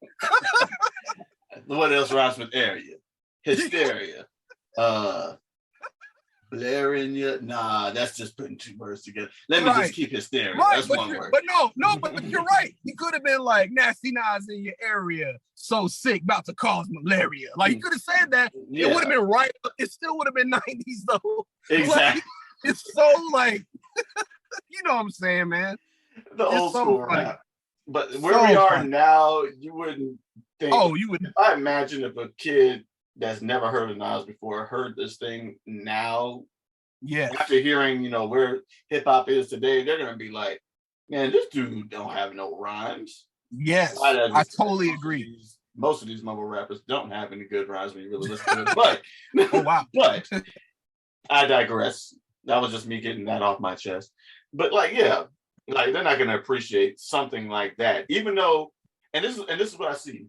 What else rhymes with area? Hysteria. Blaring you. Nah, that's just putting two words together. Let me just keep hysteria. Right, that's one word. But but you're right. He could have been like nasty knives in your area, so sick, about to cause malaria. Like he could have said that. Yeah. It would have been right. It still would have been 90s though. Exactly. Like, it's so like you know what I'm saying, man. The old school rap. But where we are now, you wouldn't think. Oh, you would. I imagine if a kid that's never heard of Nas before heard this thing now, after hearing, where hip hop is today, they're gonna be like, man, this dude don't have no rhymes. Yes, I totally agree. Most of these mumble rappers don't have any good rhymes when you really listen to it. But oh wow. But I digress. That was just me getting that off my chest. But they're not gonna appreciate something like that, even though, and this is what I see.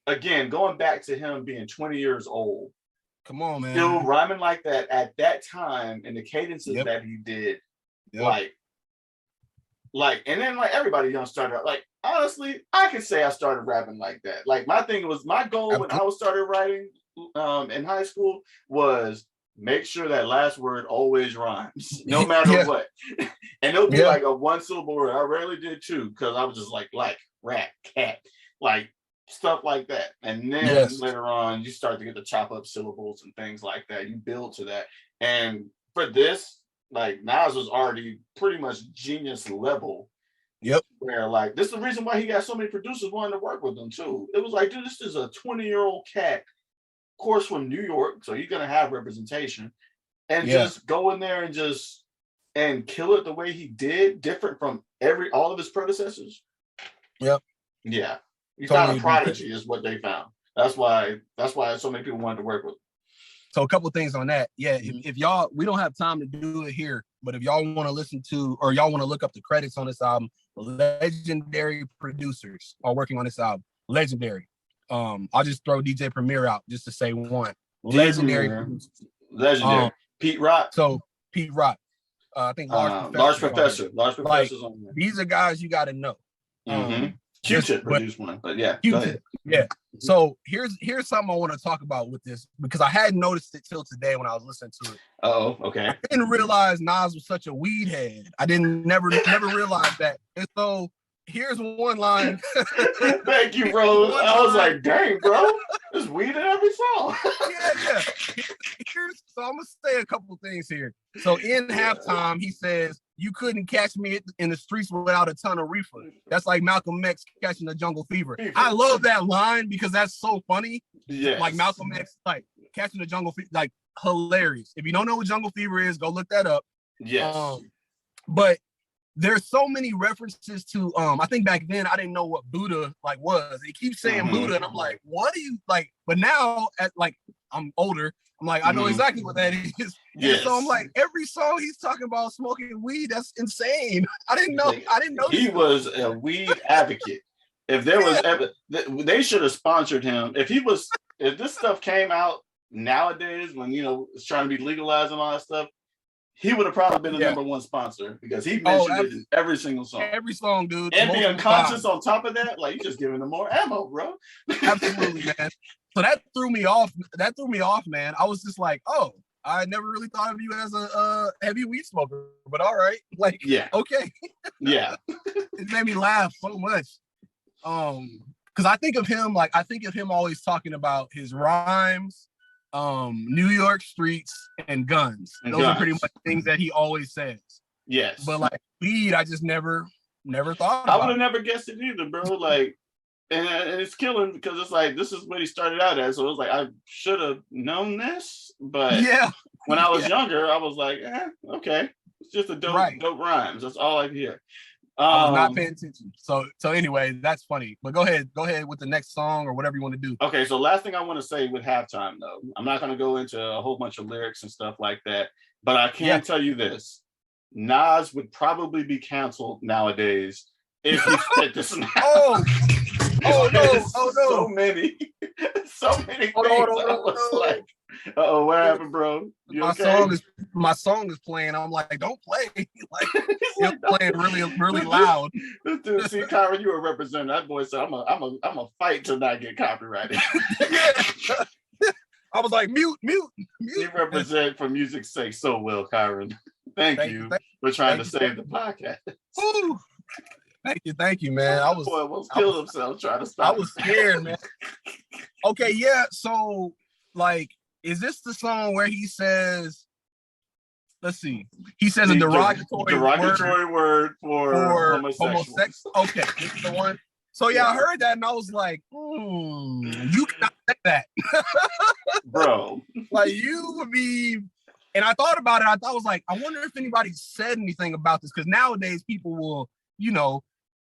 Again, going back to him being 20 years old. Come on, man. Still rhyming like that at that time, and the cadences that he did, and then everybody started out. Like, honestly, I can say I started rapping like that. Like, my goal when I started writing in high school was make sure that last word always rhymes, no matter what. And it'll be like a one syllable word. I rarely did two, because I was just like rat, cat, like stuff like that. And then later on, you start to get the chop up syllables and things like that. You build to that. And for this, Nas was already pretty much genius level. Yep. Where this is the reason why he got so many producers wanting to work with him too. It was like, dude, this is a 20-year-old cat, of course, from New York, so you're gonna have representation, and just go in there and kill it the way he did, different from all of his predecessors. Yep. Yeah. You found a prodigy is what they found. That's why so many people wanted to work with him. So a couple of things on that. Yeah, if y'all, we don't have time to do it here, but if y'all want to listen to, or y'all want to look up the credits on this album, legendary producers are working on this album. Legendary. I'll just throw DJ Premier out just to say one. Legendary. Pete Rock. So Pete Rock. I think Large Professor. Large Professor's on there. These are guys you got to know. Q-Tip produced one, but yeah. Q-Tip, yeah. So here's something I want to talk about with this, because I hadn't noticed it till today when I was listening to it. Oh, okay. I didn't realize Nas was such a weed head. I never realized that. And so here's one line. Thank you, bro. I was like, dang, bro, there's weed in every song. yeah. So I'm gonna say a couple things here. So in halftime, he says, "You couldn't catch me in the streets without a ton of reefer." That's like Malcolm X catching the jungle fever. I love that line because that's so funny. Yeah. Like Malcolm X, catching the jungle fever, hilarious. If you don't know what jungle fever is, go look that up. Yes. But there's so many references to I think back then I didn't know what Buddha was. He keeps saying Buddha, and I'm like, what do you like? But now I'm older, I'm like, I know exactly what that is. Yes. So I'm like, every song he's talking about smoking weed, that's insane. I didn't know. He was a weed advocate. If there was ever, they should have sponsored him. If this stuff came out nowadays when it's trying to be legalized and all that stuff, he would have probably been the number one sponsor, because he mentioned it in every single song. Every song, dude. And being conscious on top of that, you're just giving them more ammo, bro. Absolutely, man. So that threw me off. Man. I was just like, oh, I never really thought of you as a heavy weed smoker, but all right. Okay. Yeah. It made me laugh so much. Because I think of him always talking about his rhymes, New York streets, and guns. Those are pretty much things that he always says. Yes. But weed, I just never thought about. I would have never guessed it either, bro. And it's killing, because it's this is what he started out as. So it was I should have known this, but when I was younger, I was like, okay, it's just a dope rhymes. That's all I hear. I was not paying attention. So anyway, that's funny. But go ahead with the next song or whatever you want to do. Okay, so last thing I want to say with Halftime, though, I'm not going to go into a whole bunch of lyrics and stuff like that, but I can tell you this: Nas would probably be canceled nowadays if he said this. Oh no! So many things. I was like, oh, what happened, bro? My song is playing. I'm like, don't play. Like, you're playing really loud. Dude, see, Kyron, you were representing that boy. So I'm a fight to not get copyrighted. I was like, mute. You represent for music's sake so well, Kyron. Thank you for trying to save the podcast. Ooh. Thank you, man. I boy almost killed himself trying to stop. I was scared, man. Okay, yeah. So, like, is this the song where he says? Let's see. He says a derogatory word for homosexuals. Okay, this is the one. So yeah, I heard that and I was like, you cannot say that, bro. Like you would be. And I thought about it. I was like, I wonder if anybody said anything about this, because nowadays people will,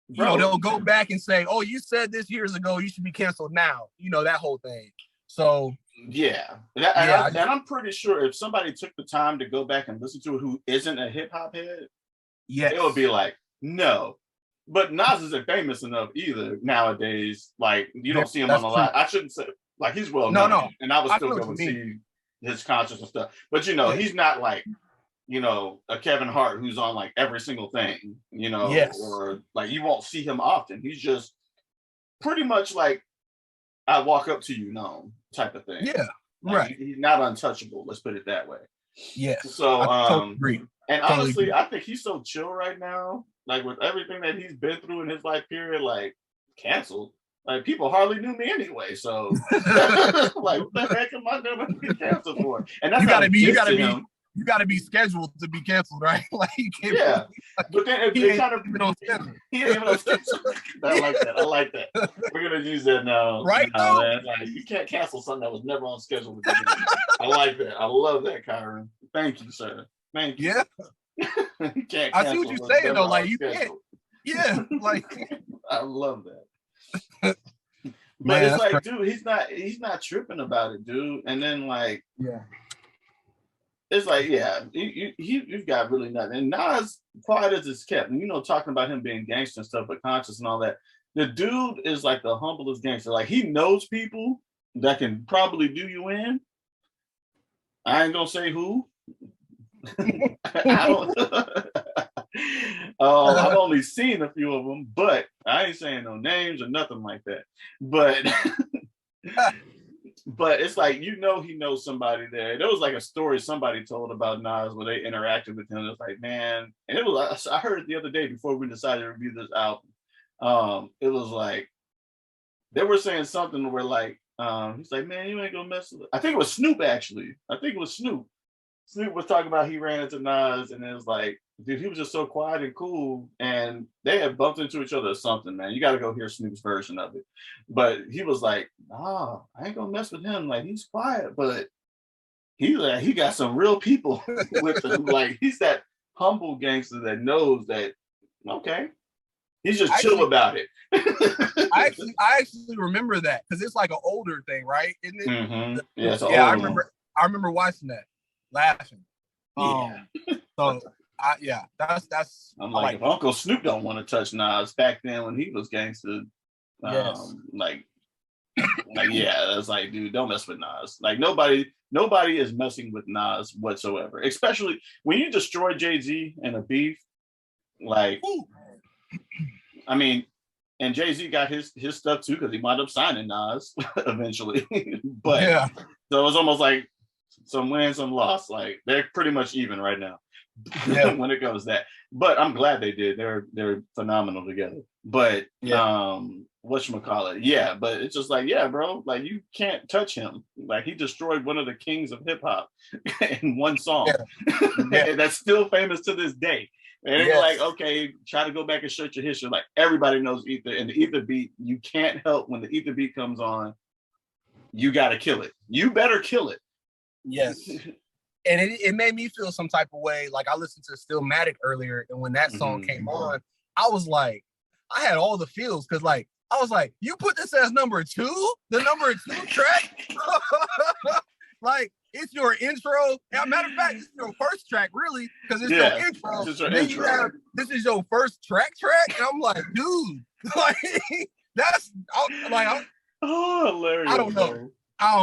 they'll go back and say, "Oh, you said this years ago. You should be canceled now." That whole thing. So yeah, and I'm pretty sure if somebody took the time to go back and listen to it who isn't a hip hop head, it would be like, no. But Nas isn't famous enough either nowadays. Like you don't see him on the line. I shouldn't say like he's well known. No. And I would still go and see his concerts and stuff. But he's not like a Kevin Hart who's on like every single thing. Or like you won't see him often. He's just pretty much like I walk up to you, type of thing. Yeah, like, right. He's not untouchable. Let's put it that way. Yes. So I totally agree. And honestly, I think he's so chill right now. Like with everything that he's been through in his life period, like canceled. Like people hardly knew me anyway. So like what the heck am I gonna be canceled for? And that's you gotta be scheduled to be canceled, right? Like you can't. Yeah. But then he ain't even on schedule. I like that. We're gonna use that now. Right now. Like, you can't cancel something that was never on schedule. I like that. I love that, Kyron. Thank you, sir. Thank you. Yeah. You can't I see what you're saying though. Like you can't. Yeah. Like I love that. But it's like, dude, he's not tripping about it, dude. And then like, it's like, you've got really nothing. And Nas, quiet as it's kept, and talking about him being gangster and stuff, but conscious and all that. The dude is like the humblest gangster. Like he knows people that can probably do you in. I ain't gonna say who. I've only seen a few of them, but I ain't saying no names or nothing like that. But but it's like he knows somebody there. There was like a story somebody told about Nas where they interacted with him. It was like, man, and it was I heard it the other day before we decided to review this album. It was like they were saying something where like he's like, man, you ain't gonna mess with it. I think it was Snoop actually. I think it was Snoop. Snoop was talking about he ran into Nas and it was like, dude, he was just so quiet and cool, and they had bumped into each other or something, man. You got to go hear Snoop's version of it. But he was like, I ain't gonna mess with him. Like he's quiet, but he got some real people with him. Like he's that humble gangster that knows that, okay, he's just chill about it. I actually remember that because it's like an older thing, right? Isn't it? Mm-hmm. Yeah, I remember watching that, laughing. So. That's. I'm like, if Uncle Snoop don't want to touch Nas back then when he was gangster, like, that's like, dude, don't mess with Nas. Like nobody is messing with Nas whatsoever. Especially when you destroy Jay-Z in a beef, like, I mean, and Jay-Z got his stuff too because he wound up signing Nas eventually. But so it was almost like some win, some loss. Like they're pretty much even right now. When it comes to that, but I'm glad they did. They're phenomenal together. But whatchamacallit, but it's just like, bro, like you can't touch him. Like he destroyed one of the kings of hip hop in one song. That's still famous to this day. And it's like, okay, try to go back and search your history. Like everybody knows Ether, and the Ether beat, you can't help when the Ether beat comes on, you gotta kill it. You better kill it. Yes. And it made me feel some type of way. Like I listened to Illmatic earlier, and when that song came on, I was like, I had all the feels because like I was like, you put this as number 2, the number 2 track, like it's your intro. As a matter of fact, it's your first track, really, because it's your intro. It's your then intro. You have, this is your first track, and I'm like, dude, like that's like, hilarious. I don't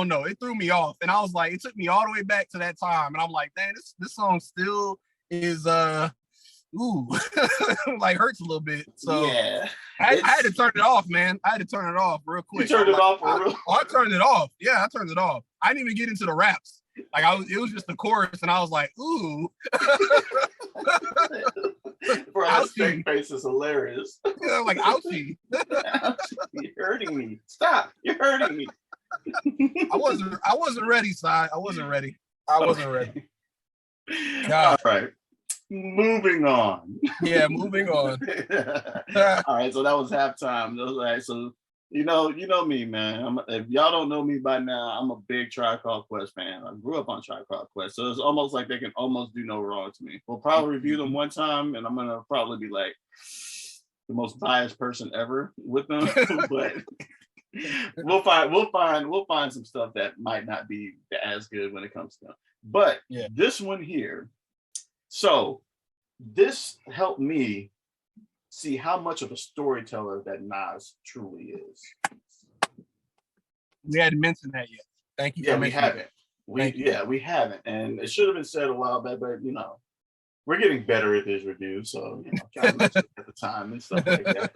know. It threw me off, and I was like, it took me all the way back to that time, and I'm like, man, this song still is like hurts a little bit. So yeah, I had to turn it off, man. I had to turn it off real quick. You turned it off for real? I turned it off. Yeah, I turned it off. I didn't even get into the raps. Like it was just the chorus, and I was like, ooh. Bro, that steak face is hilarious. Yeah, I'm like, ouchie. You're hurting me. Stop. You're hurting me. I wasn't ready, Si. I wasn't ready. Ready. All right. Moving on. Yeah, moving on. All right, so that was halftime. All right, so you know me, man. If y'all don't know me by now, I'm a big Tribe Called Quest fan. I grew up on Tribe Called Quest, so it's almost like they can almost do no wrong to me. We'll probably review them one time, and I'm gonna probably be like the most biased person ever with them, but we'll find some stuff that might not be as good when it comes to them. But this one here. So this helped me see how much of a storyteller that Nas truly is. We hadn't mentioned that yet. Thank you. Yeah, we haven't. We haven't. And it should have been said a while back, but we're getting better at these reviews. So, trying to mention it at the time and stuff like that.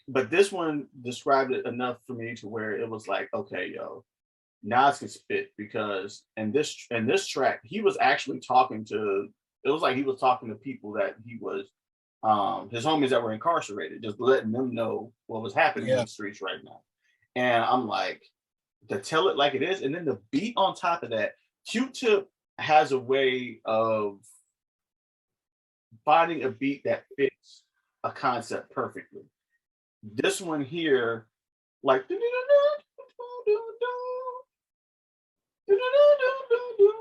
But this one described it enough for me to where it was like, okay, Nas can spit, because in this track he was actually talking to. It was like he was talking to people that he was, his homies that were incarcerated, just letting them know what was happening in the streets right now. And I'm like, to tell it like it is, and then the beat on top of that. Q-Tip has a way of finding a beat that fits a concept perfectly. This one here, like.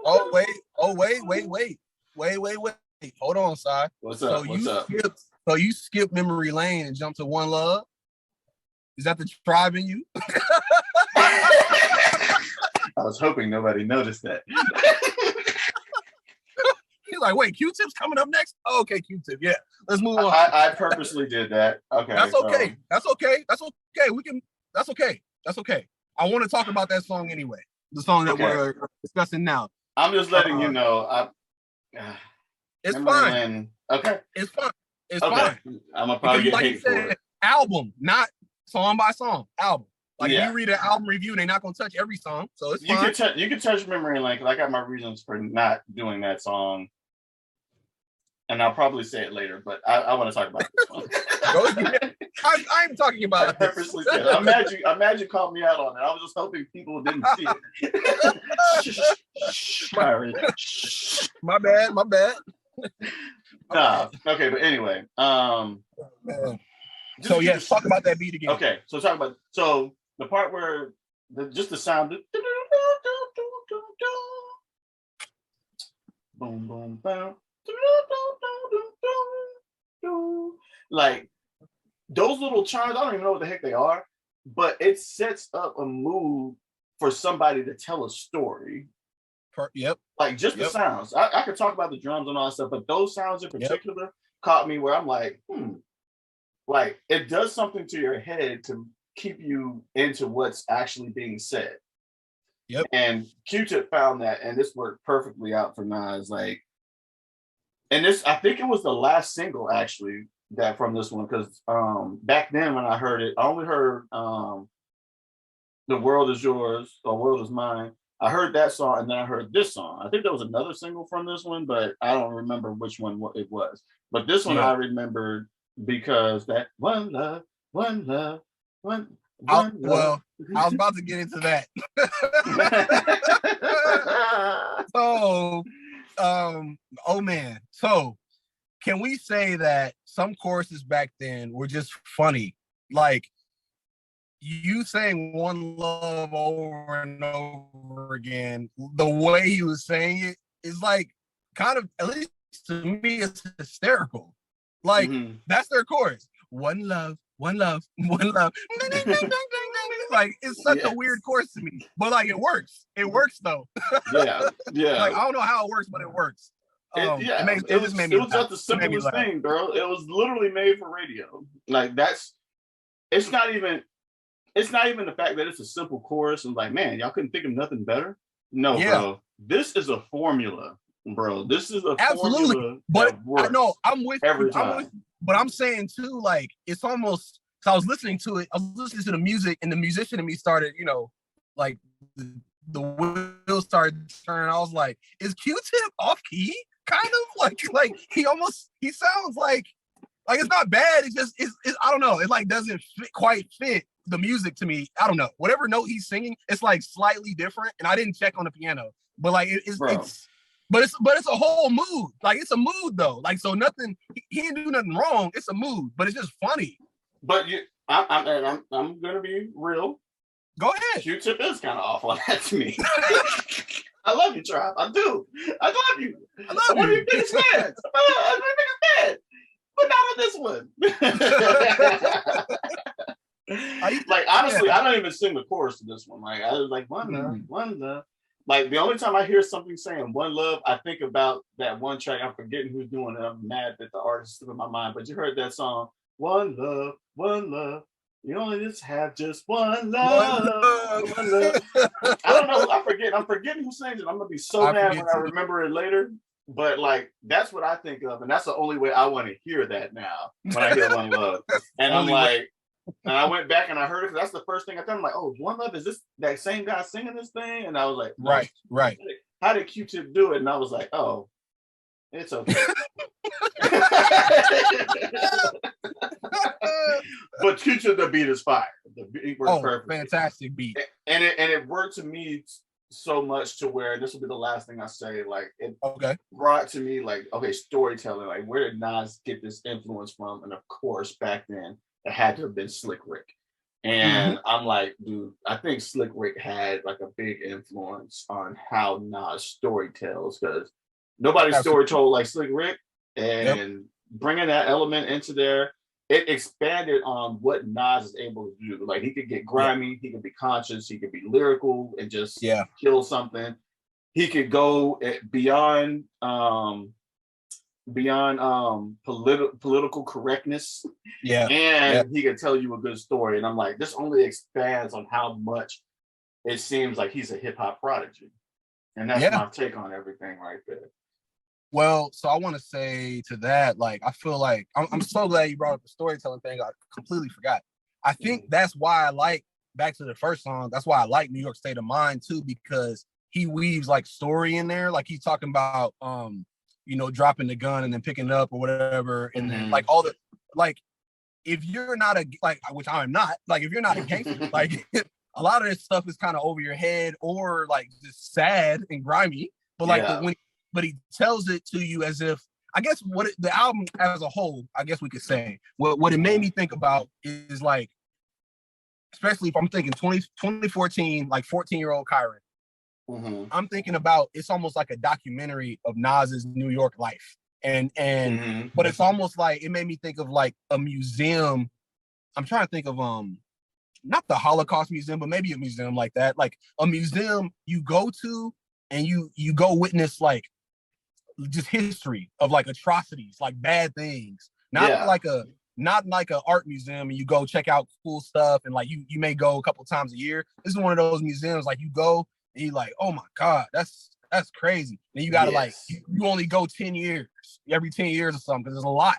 Oh wait. Hold on, Si. What's up? So you skip memory lane and jump to One Love? Is that the tribe in you? I was hoping nobody noticed that. He's like, wait, Q-Tip's coming up next? Oh, okay, Q-Tip. Yeah, let's move on. I purposely did that. Okay. That's okay. That's okay. That's okay. I want to talk about that song anyway. The song that we're discussing now. I'm just letting you know. It's fine. Okay. It's fine. Fine. I'm gonna probably get hate for it. Album, not song by song. Album. Like you read an album review, they're not gonna touch every song, so it's fine. You can touch memory lane, because I got my reasons for not doing that song, and I'll probably say it later. But I want to talk about this one. I'm talking about. I purposely said it. I'm mad you called me out on it. I was just hoping people didn't see it. My bad. Nah. Okay, but anyway. So talk about that beat again. Okay, so talk about the part where just the sound. Boom, boom, boom. Like those little chimes, I don't even know what the heck they are, but it sets up a mood for somebody to tell a story. Like just the sounds. I could talk about the drums and all that stuff, but those sounds in particular caught me where I'm like, like it does something to your head to keep you into what's actually being said. And Q-Tip found that, and this worked perfectly out for Nas. Like, and this, I think it was the last single actually that from this one, because back then when I heard it, I only heard The World Is Yours or World Is Mine. I heard that song, and then I heard this song. I think there was another single from this one, but I don't remember which one it was. But this one I remembered because that one love. Well, I was about to get into that. So, oh man. So, can we say that some choruses back then were just funny? Like, you saying One Love over and over again, the way he was saying it is like kind of, at least to me is hysterical. Like that's their chorus. One love, one love, one love. Like it's such a weird chorus to me, but like it works. It works though. Yeah. Like I don't know how it works, but it works. It was just the simplest thing, bro. It was literally made for radio. Like it's not even the fact that it's a simple chorus and like, man, y'all couldn't think of nothing better. No, bro. This is a formula, bro. This is a formula. But I know I'm with every time. But I'm saying too, like it's almost. So I was listening to it. I was listening to the music, and the musician in me started, like the wheels started turning. I was like, "Is Q-Tip off key?" Kind of like he sounds like it's not bad. It's just I don't know. It like doesn't quite fit the music to me. I don't know. Whatever note he's singing, it's like slightly different. And I didn't check on the piano, but like it's a whole mood. Like it's a mood though. Like so nothing. He didn't do nothing wrong. It's a mood, but it's just funny. But I'm gonna be real. Go ahead. Q-Tip is kind of off on that to me. I love you, Tribe. I do. I love you. I love you. One of your biggest fans. I'm your biggest fan. But not on this one. Like honestly, I don't even sing the chorus to this one. Like I was like one love. Like the only time I hear something saying one love, I think about that one track. I'm forgetting who's doing it. I'm mad that the artist is in my mind. But you heard that song. One love, one love. You only just have just one love. One love. I don't know. I'm forgetting who sings it. I'm gonna be so mad when I remember it later. But like that's what I think of, and that's the only way I want to hear that now when I hear One Love. And I'm like, and I went back and I heard it because that's the first thing I thought. I'm like, oh, One Love, is this that same guy singing this thing? And I was like, right. How did Q-Tip do it? And I was like, oh, it's okay. But Q-Tip, the beat is fire. The beat worked perfect. Fantastic beat. And it worked to me so much to where this will be the last thing I say. Like it brought to me like, okay, storytelling. Like where did Nas get this influence from? And of course, back then it had to have been Slick Rick. And I'm like, dude, I think Slick Rick had like a big influence on how Nas story tells because nobody story told like Slick Rick. And bringing that element into there, it expanded on what Nas is able to do. Like he could get grimy, he could be conscious, he could be lyrical and just kill something. He could go beyond political correctness. And he could tell you a good story. And I'm like, this only expands on how much it seems like he's a hip hop prodigy. And that's my take on everything right there. Well, so I want to say to that, like, I feel like I'm so glad you brought up the storytelling thing. I completely forgot. I think that's why I like, back to the first song, that's why I like New York State of Mind too, because he weaves like story in there. Like he's talking about, dropping the gun and then picking it up or whatever. And then like all the, like, if you're not which I'm not, like, if you're not a gangster, like a lot of this stuff is kind of over your head or like just sad and grimy. But like but he tells it to you as if, I guess the album as a whole, I guess we could say, what it made me think about is like, especially if I'm thinking 2014, like 14-year-old Kyron, I'm thinking about, it's almost like a documentary of Nas's New York life. And but it's almost like, it made me think of like a museum. I'm trying to think of, not the Holocaust Museum, but maybe a museum like that. Like a museum you go to and you go witness like just history of like atrocities, like bad things, not like a art museum and you go check out cool stuff and like you may go a couple times a year. This is one of those museums like you go and you're like, oh my God, that's crazy. And you gotta like you only go 10 years, every 10 years or something, because there's a lot.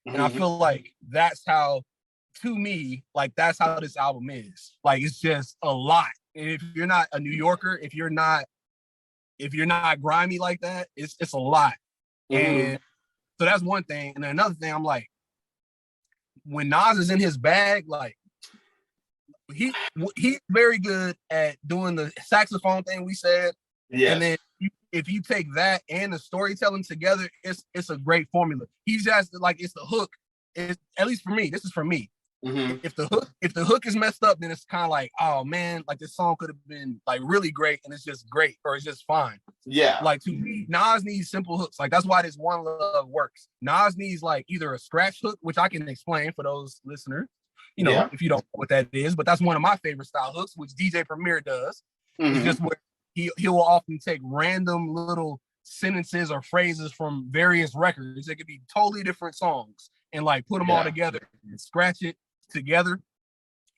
And I feel like that's how, to me, like that's how this album is. Like it's just a lot. And if you're not a New Yorker, if you're not grimy like that, it's a lot. And so that's one thing. And then another thing, I'm like, when Nas is in his bag, like he's very good at doing the saxophone thing we said. And then if you take that and the storytelling together, it's a great formula. He's just like, it's the hook. At least for me, this is for me. If the hook is messed up, then it's kind of like, oh man, like this song could have been like really great and it's just great, or it's just fine. Yeah. Like to me, Nas needs simple hooks. Like that's why this One Love works. Nas needs like either a scratch hook, which I can explain for those listeners, if you don't know what that is, but that's one of my favorite style hooks, which DJ Premier does. Mm-hmm. It's just where he will often take random little sentences or phrases from various records. It could be totally different songs and like put them all together and scratch it together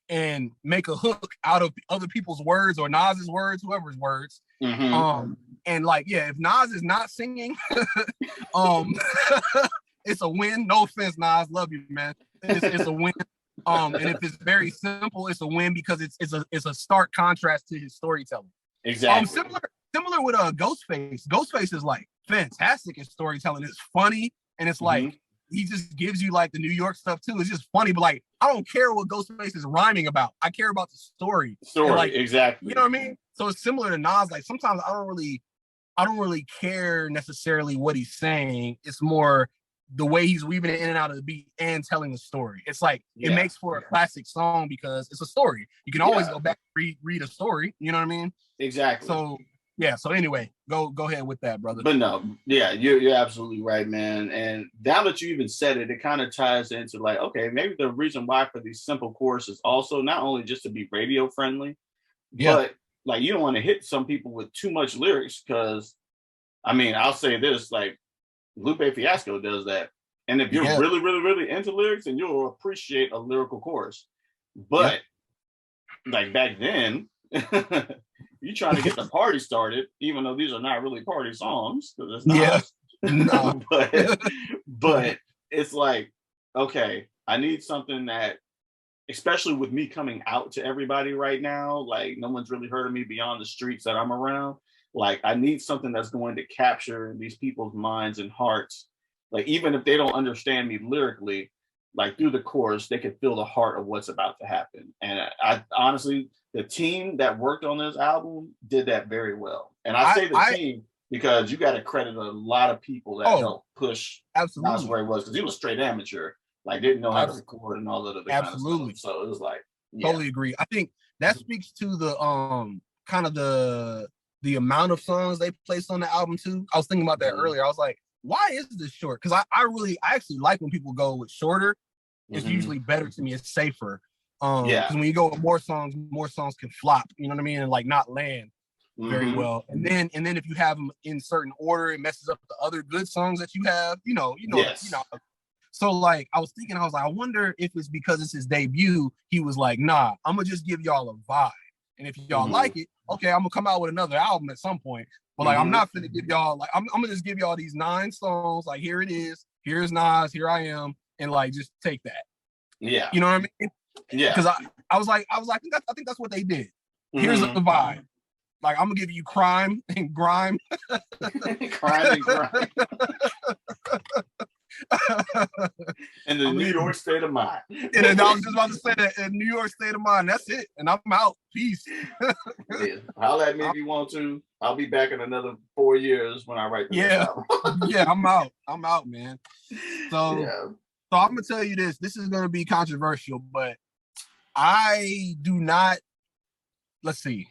and make a hook out of other people's words or Nas's words, whoever's words. Mm-hmm. And like, if Nas is not singing, it's a win. No offense, Nas, love you, man. It's a win. And if it's very simple, it's a win because it's a stark contrast to his storytelling. Exactly. Similar with Ghostface. Ghostface is like fantastic in storytelling. It's funny and it's like he just gives you like the New York stuff too. It's just funny, but like I don't care what Ghostface is rhyming about. I care about the story. Like, exactly. You know what I mean? So it's similar to Nas. Like sometimes I don't really care necessarily what he's saying. It's more the way he's weaving it in and out of the beat and telling the story. It's like it makes for a classic song because it's a story. You can always go back and read a story. You know what I mean? Exactly. So anyway, go ahead with that, brother. But no, you're absolutely right, man. And now that you even said it, it kind of ties into like, okay, maybe the reason why for these simple choruses also not only just to be radio friendly, but like you don't want to hit some people with too much lyrics because, I mean, I'll say this, like Lupe Fiasco does that. And if you're really, really, really into lyrics, then you'll appreciate a lyrical chorus. But like back then, you trying to get the party started, even though these are not really party songs, because it's not. No. but it's like, okay, I need something that, especially with me coming out to everybody right now, like no one's really heard of me beyond the streets that I'm around. Like I need something that's going to capture these people's minds and hearts. Like even if they don't understand me lyrically, like through the chorus, they can feel the heart of what's about to happen. And I honestly, the team that worked on this album did that very well. And I say the team because you got to credit a lot of people that helped push Nas where he was, because he was straight amateur, like didn't know how to record and all of the kind of stuff. So it was like totally agree. I think that speaks to the kind of the amount of songs they placed on the album too. I was thinking about that earlier. I was like, why is this short? Because I actually like when people go with shorter. It's usually better to me. It's safer. Because when you go with more songs can flop. You know what I mean? And like not land very well. And then if you have them in certain order, it messes up the other good songs that you have. You know. So like I was thinking, I wonder if it's because it's his debut. He was like, nah, I'm gonna just give y'all a vibe. And if y'all like it, okay, I'm gonna come out with another album at some point. But like I'm not gonna give y'all like I'm gonna just give y'all these 9 songs. Like here it is. Here's Nas. Here I am. And like just take that. Yeah. You know what I mean? Yeah. Because I was like, I think that's what they did. Here's the vibe. Like I'm gonna give you crime and grime. Crime and grime. In the New York state of mind. And I was just about to say that in New York state of mind. That's it. And I'm out. Peace. Holla at me if you want to. I'll be back in another 4 years when I write the next album. I'm out. I'm out, man. So I'm gonna tell you this. This is gonna be controversial, but I do not. Let's see.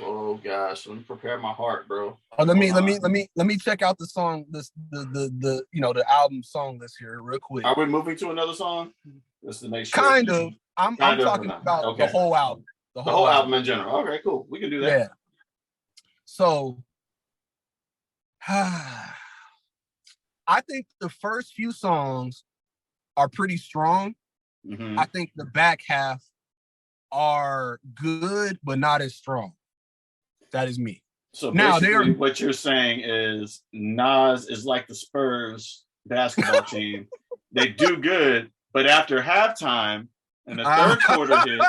Oh gosh, let me prepare my heart, bro. Let me check out the song. The album song list here real quick. Are we moving to another song? Just to make sure. Kind of. I'm talking about the whole album. The whole album in general. Okay, cool. We can do that. Yeah. So, I think the first few songs are pretty strong. I think the back half are good, but not as strong. That is me. So now what you're saying is Nas is like the Spurs basketball team. They do good, but after halftime and the third quarter hits,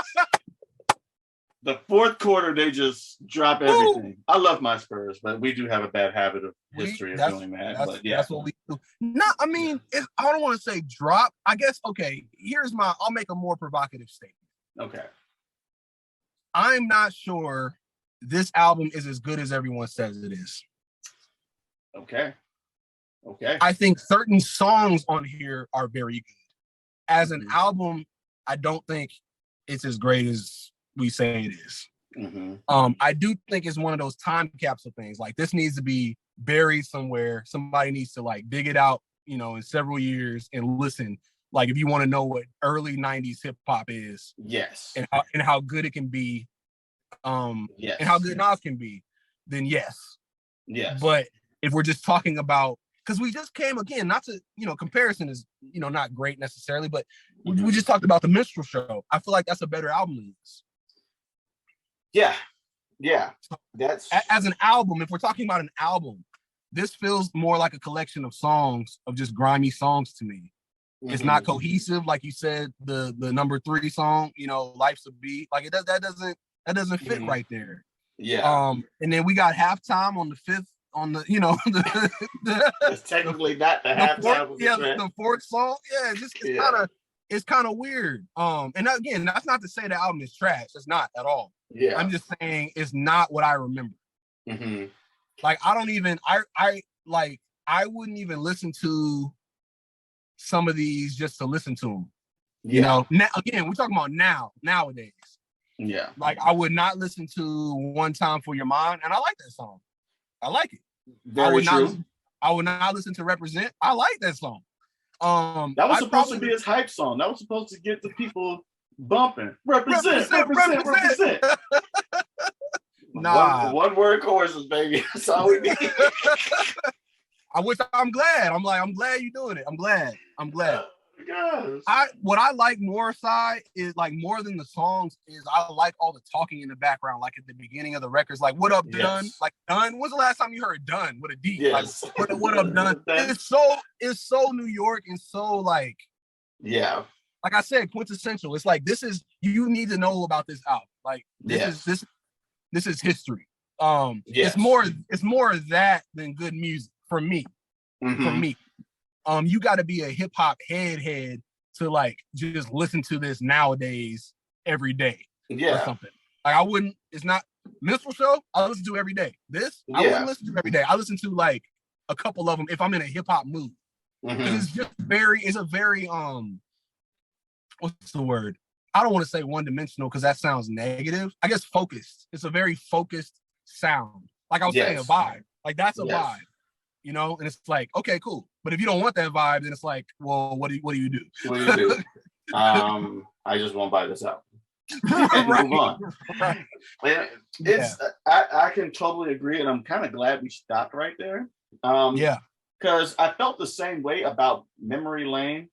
the fourth quarter they just drop everything. I love my Spurs, but we do have a bad habit of history of doing that. That's what we do. No, I mean, I don't want to say drop. I guess, okay, I'll make a more provocative statement. Okay. I'm not sure this album is as good as everyone says it is. Okay. I think certain songs on here are very good. As an album, I don't think it's as great as we say it is. I do think it's one of those time capsule things. Like this needs to be buried somewhere. Somebody needs to like dig it out, you know, in several years and listen. Like if you want to know what early 90s hip hop is, yes, and how good it can be, yes, and how good Nas can be, then yes. Yes. But if we're just talking about, because we just came again, not to, you know, comparison is, you know, not great necessarily, but we just talked about the Minstrel Show. I feel like that's a better album than this. Yeah. That's as an album. If we're talking about an album, this feels more like a collection of songs, of just grimy songs to me. It's not cohesive, like you said. The number 3 song, you know, "Life's a Beat," like that doesn't fit right there. Yeah. And then we got Halftime on the 5th, on the, you know, it's technically not the halftime. The 4th song. Yeah, it's kind of weird. And again, that's not to say the album is trash. It's not at all. Yeah. I'm just saying it's not what I remember. Like I don't even I wouldn't even listen to some of these just to listen to them. You know, now, again, we're talking about nowadays. Yeah. Like I would not listen to "One Time for Your Mind," and I like that song. I like it. Very true. I would not listen to "Represent." I like that song. That was supposed to be his hype song. That was supposed to get the people bumping. Represent. Nah. One word choruses, baby. That's all we need. I'm glad. I'm glad you're doing it. I'm glad. Gosh. What I like more side is like more than the songs is I like all the talking in the background, like at the beginning of the records, like "What up, Done?" Like Done. When's the last time you heard "Done" with a D? Yes. Like what up, Done? It's so New York and so like like I said, quintessential. It's like this is, you need to know about this album. Like this is history. It's more of that than good music for me. For me. You got to be a hip hop head to like just listen to this nowadays every day or something. Like I wouldn't. It's not Minstrel Show. I listen to every day. This I wouldn't listen to every day. I listen to like a couple of them if I'm in a hip hop mood. It's just it's a very what's the word? I don't want to say one dimensional because that sounds negative. I guess focused. It's a very focused sound. Like I was saying, a vibe. Like that's a vibe. You know, and it's like, okay, cool. But if you don't want that vibe, then it's like, well, what do you do? What do you do? I just won't buy this out. Move on. Right. I can totally agree, and I'm kind of glad we stopped right there. Because I felt the same way about Memory Lane.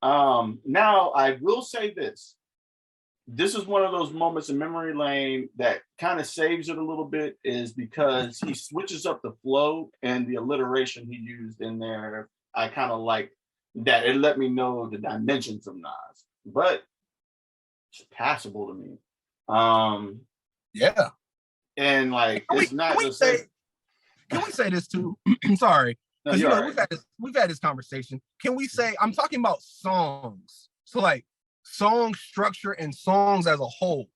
Now I will say this. This is one of those moments in Memory Lane that kind of saves it a little bit, is because he switches up the flow and the alliteration he used in there. I kind of like that. It let me know the dimensions of Nas, but it's passable to me. And like, it's not the same. Can we say this too? I'm sorry. No, Because right. we've had this conversation. Can we say, I'm talking about songs. So like, song structure and songs as a whole.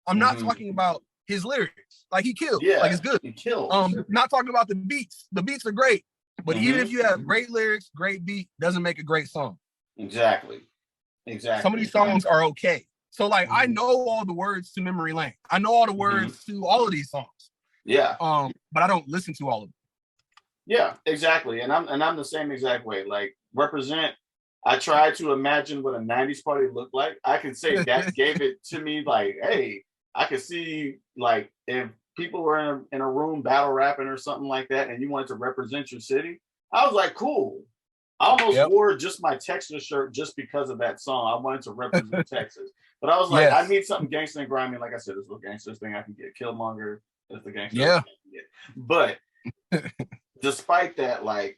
I'm not talking about his lyrics. Like he killed. Like it's good. He killed. Not talking about the beats. The beats are great. But even if you have great lyrics, great beat, doesn't make a great song. Exactly. Some of these songs are okay. So like I know all the words to Memory Lane. I know all the words to all of these songs. But I don't listen to all of them. Yeah, exactly. And I'm the same exact way. Like Represent, I tried to imagine what a 90s party looked like. I can say that gave it to me like, hey, I could see like if people were in a room battle rapping or something like that and you wanted to represent your city, I was like, cool. I almost wore just my Texas shirt just because of that song. I wanted to represent Texas. But I was like, I need something gangster and grimy. Like I said, this little gangster thing I can get. Killmonger is the gangster. Yeah. But despite that, like,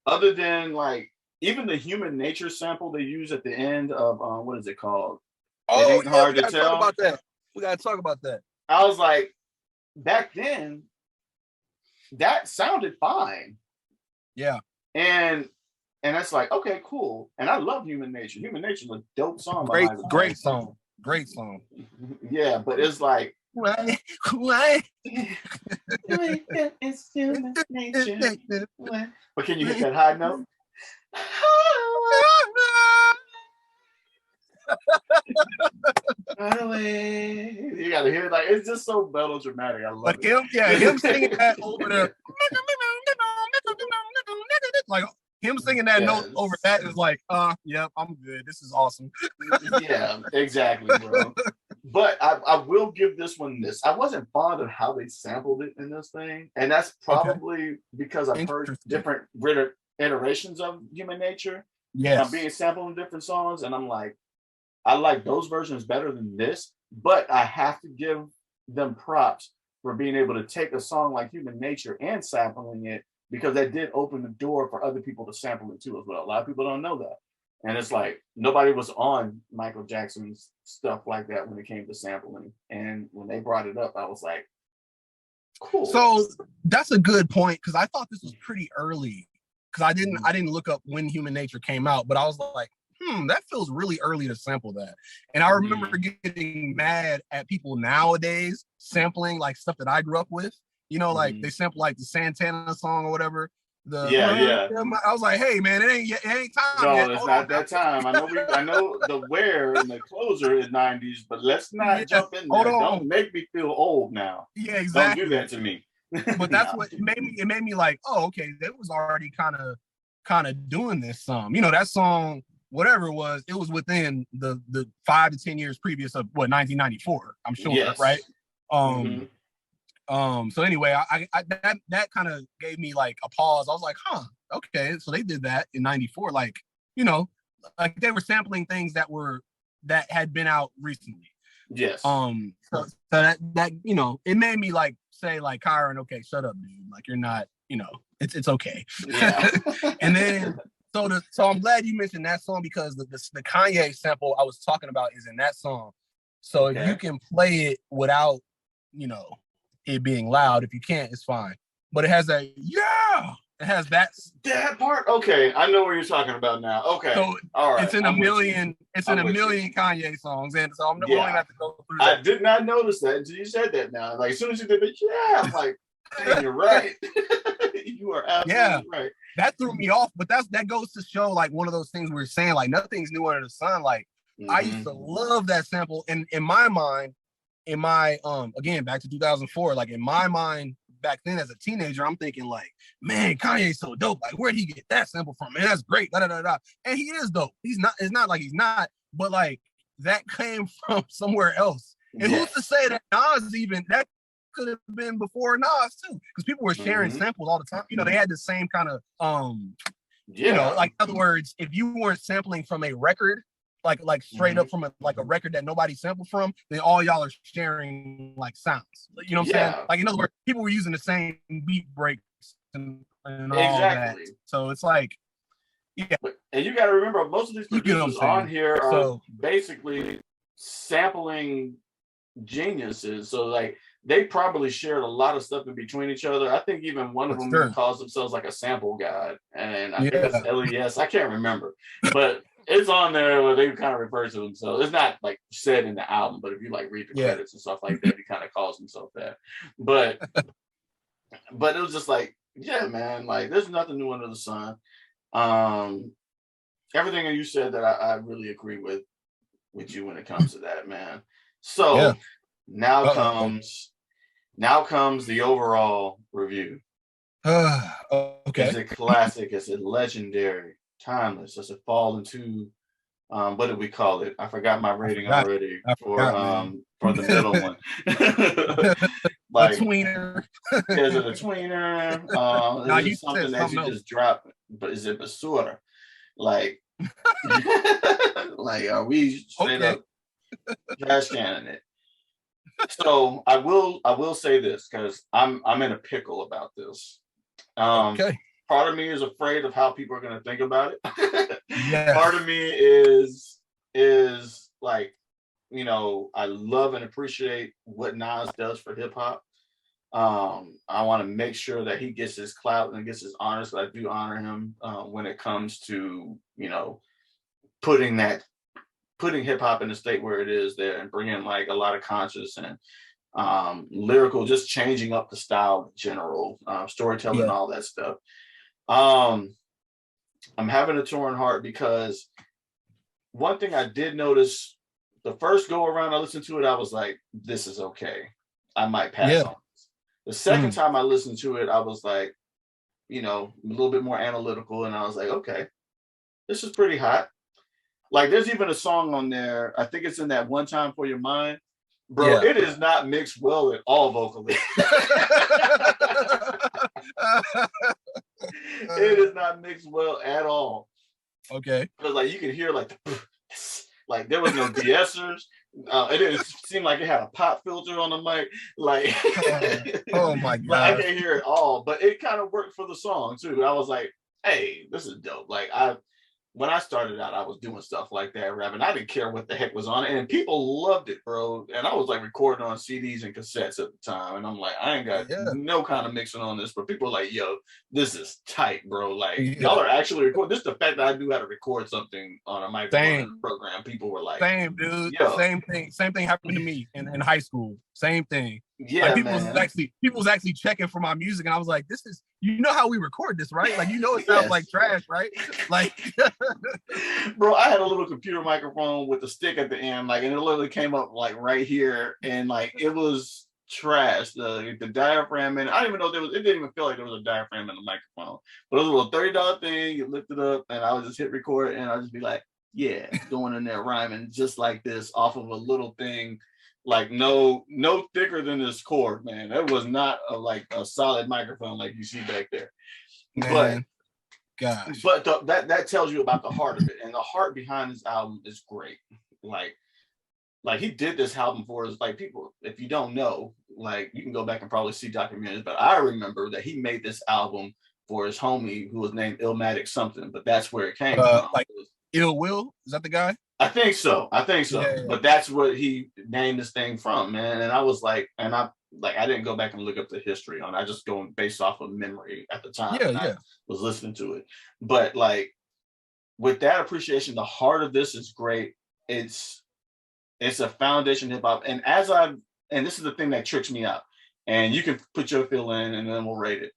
other than like, even the human nature sample they use at the end of what is it called? Oh, it ain't hard to tell. Talk about that. We gotta talk about that. I was like, back then, that sounded fine. Yeah. And that's like, okay, cool. And I love Human Nature. Human Nature is a dope song. Great song. Great song. Yeah, but it's like, why? It's human nature. But can you hit that high note? Finally, you gotta hear it. Like, it's just so melodramatic. I love it. Him singing that over the like him singing that note over that is like, yep, I'm good. This is awesome. Yeah, exactly, bro. But I will give this one this. I wasn't fond of how they sampled it in this thing, and that's probably because I've heard different iterations of Human Nature. Yes, being sampled in different songs, and I'm like, I like those versions better than this. But I have to give them props for being able to take a song like Human Nature and sampling it, because that did open the door for other people to sample it too as well. A lot of people don't know that. And it's like nobody was on Michael Jackson's stuff like that when it came to sampling. And when they brought it up, I was like, cool. So that's a good point, because I thought this was pretty early. Because I didn't look up when Human Nature came out, but I was like, that feels really early to sample that. And I remember getting mad at people nowadays sampling like stuff that I grew up with. You know, like they sample like the Santana song or whatever. I was like, hey man, it ain't time. No, yet. it's not that time. I know the Where and the Closer is 90s, but let's not jump in there. Don't make me feel old now. Yeah, exactly. Don't do that to me. But that's what it made me like, oh, okay, that was already kind of doing this song. You know, that song, whatever it was within the 5 to 10 years previous of 1994, I'm sure, yes. Right? So anyway, I that kind of gave me like a pause. I was like, okay, so they did that in 94, like, you know, like they were sampling things that had been out recently. Yes. So that you know, it made me like say like, Kyron, okay, shut up, dude. Like you're not, you know, it's okay. Yeah. And then so I'm glad you mentioned that song, because the Kanye sample I was talking about is in that song. So if you can play it without, you know, it being loud, if you can't, it's fine. But it has that it has that part. Okay, I know what you're talking about now. Okay, so all right. It's in a million Kanye songs, and so I'm going to have to go through that. I did not notice that until you said that now. Like as soon as you did it, I'm like, hey, you're right. You are absolutely right. That threw me off, but that goes to show like one of those things we were saying, like nothing's new under the sun. Like I used to love that sample, and in my mind, again back to 2004, like in my mind back then as a teenager, I'm thinking like, man, Kanye's so dope. Like where'd he get that sample from? Man, that's great. Da, da, da, da. And he is dope. It's not like he's not, but like that came from somewhere else. And who's to say that Nas even that could have been before Nas too? Because people were sharing samples all the time. You know, they had the same kind of you know, like in other words, if you weren't sampling from a record, like straight up from a record that nobody sampled from, then all y'all are sharing like sounds. You know what I'm saying? Like in other words, people were using the same beat breaks and all that. So it's like, and you got to remember, most of these producers on here are basically sampling geniuses. So like they probably shared a lot of stuff in between each other. I think even one of them calls themselves like a sample god, and I think it's LES. I can't remember, but it's on there where they kind of refer to themselves. It's not like said in the album, but if you like read the credits and stuff like that, he kind of calls himself that. But it was just like, yeah, man, like there's nothing new under the sun. Everything that you said that I really agree with you when it comes to that, man. So now comes the overall review. Okay. It's a classic. It's a legendary. Timeless. Does it fall into what did we call it? I forgot my rating already for the middle one. Like a tweener. Is it a tweener? Is it something that you just drop? But is it basura? Like like are we straight up trash canning it? So I will say this, because I'm in a pickle about this. Part of me is afraid of how people are going to think about it. Part of me is like, you know, I love and appreciate what Nas does for hip hop. I want to make sure that he gets his clout and gets his honor. So I do honor him when it comes to, you know, putting hip hop in the state where it is there and bringing like a lot of conscious and lyrical, just changing up the style in general, storytelling, all that stuff. I'm having a torn heart, because one thing I did notice the first go around I listened to it, I was like, this is okay. I might pass on this. The second time I listened to it, I was like, you know, a little bit more analytical, and I was like, okay, this is pretty hot. Like, there's even a song on there, I think it's in that One Time for Your Mind. Bro, it is not mixed well at all vocally. It is not mixed well at all. Okay. Because like you can hear like there was no de-essers. It didn't seem like it had a pop filter on the mic. Like, oh my god, like, I can't hear it all. But it kind of worked for the song too. I was like, hey, this is dope. Like when I started out, I was doing stuff like that, rapping. I didn't care what the heck was on it, and people loved it, bro. And I was like recording on CDs and cassettes at the time, and I'm like, I ain't got no kind of mixing on this, but people were like, yo, this is tight, bro. Like, y'all are actually recording. This is the fact that I knew how to record something on a microphone program. People were like, same, dude. Yo. Same thing happened to me in high school. Same thing. Yeah, like, people was actually checking for my music, and I was like, this is, you know how we record this, right? Like, you know it sounds like trash, right? Like, bro, I had a little computer microphone with a stick at the end, like, and it literally came up like right here, and like it was trash. The diaphragm, and I didn't even know it didn't even feel like there was a diaphragm in the microphone. But it was a little $30 thing. You lift it up, and I would just hit record, and I'd just be like, yeah, going in there rhyming just like this off of a little thing. Like no thicker than this cord, man. That was not a solid microphone like you see back there. Man, but that tells you about the heart of it, and the heart behind this album is great. Like he did this album for us. Like, people, if you don't know, like, you can go back and probably see documentaries, but I remember that he made this album for his homie who was named Illmatic something, but that's where it came from. Like Ill Will, is that the guy? I think so. Yeah. But that's what he named this thing from, man. And I was like, I didn't go back and look up the history on it. I just going based off of memory at the time. I was listening to it. But like, with that appreciation, the heart of this is great. It's a foundation hip hop. And and this is the thing that tricks me out. And you can put your feel in, and then we'll rate it.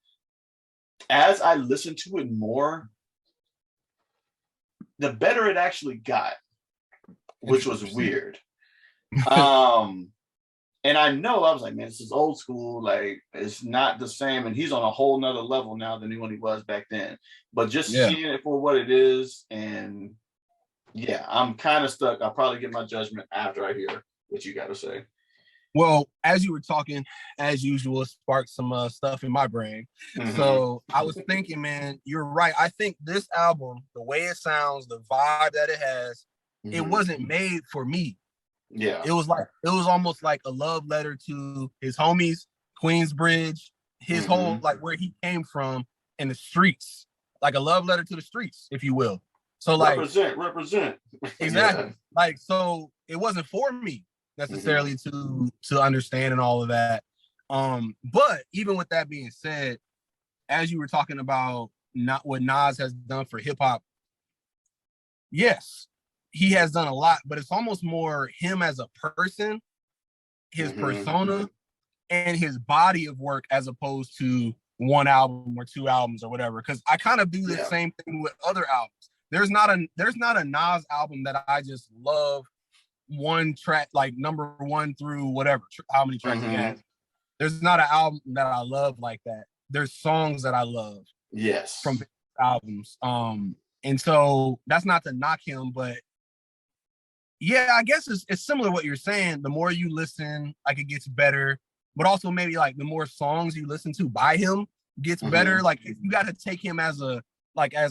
As I listened to it more, the better it actually got, which was weird. And I know, I was like, man, this is old school. Like, it's not the same. And he's on a whole nother level now than when he was back then. But just seeing it for what it is, and I'm kind of stuck. I'll probably get my judgment after I hear what you got to say. Well, as you were talking, as usual, it sparked some stuff in my brain. Mm-hmm. So I was thinking, man, you're right. I think this album, the way it sounds, the vibe that it has, it wasn't made for me. Yeah. It was almost like a love letter to his homies, Queensbridge, his whole, like, where he came from in the streets, like a love letter to the streets, if you will. So like represent. Exactly. Like, so it wasn't for me necessarily to understand and all of that. But even with that being said, as you were talking about not what Nas has done for hip hop, yes, he has done a lot, but it's almost more him as a person, his persona, and his body of work, as opposed to one album or two albums or whatever. Because I kind of do the same thing with other albums. There's not a Nas album that I just love one track, like number one through whatever, how many tracks he has. There's not an album that I love like that. There's songs that I love. Yes. From albums. And so that's not to knock him, but yeah, I guess it's similar to what you're saying. The more you listen, like, it gets better, but also maybe like the more songs you listen to by him gets better. Like, you got to take him as a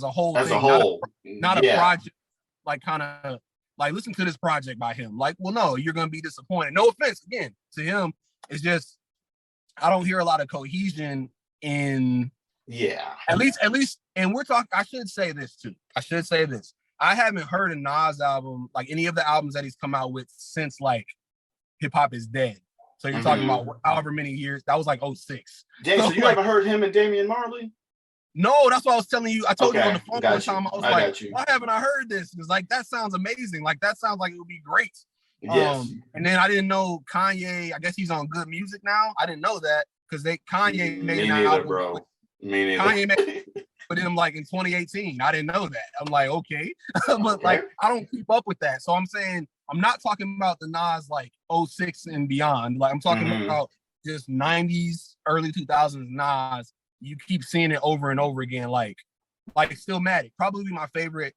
whole thing, not a project. Like, kind of like, listen to this project by him. Like, well, no, you're gonna be disappointed. No offense again to him. It's just I don't hear a lot of cohesion in. Yeah. At least, and we're talking. I should say this too. I haven't heard a Nas album, like any of the albums that he's come out with since like Hip Hop Is Dead. So you're talking about however many years. That was like 2006. James, so you haven't heard him and Damian Marley? No, that's what I was telling you. I told you on the phone one time. I was like, why haven't I heard this? Because like, that sounds amazing. Like, that sounds like it would be great. Yes. And then I didn't know Kanye. I guess he's on Good Music now. I didn't know that because Kanye made an album. Bro. Me neither. Kanye made with him like in 2018. I didn't know that. I'm like, okay. But like, I don't keep up with that. So I'm saying I'm not talking about the Nas like 06 and beyond. Like I'm talking about just 90s, early 2000s Nas. You keep seeing it over and over again. Like Illmatic, probably my favorite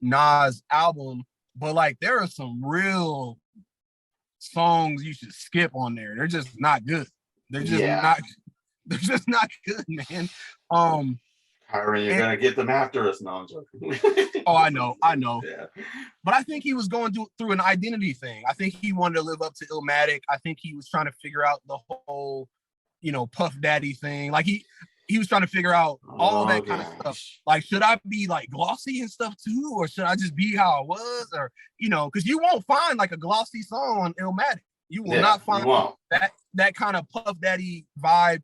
Nas album. But like there are some real songs you should skip on there. They're just not good. They're just not good, man. Kyrie, you're gonna get them after us. No, I'm joking. Oh, I know. Yeah. But I think he was going through an identity thing. I think he wanted to live up to Illmatic. I think he was trying to figure out the whole, Puff Daddy thing. Like he was trying to figure out all that kind of stuff. Like, should I be like glossy and stuff too, or should I just be how I was, or because you won't find like a glossy song on Illmatic. You will not find that kind of Puff Daddy vibe.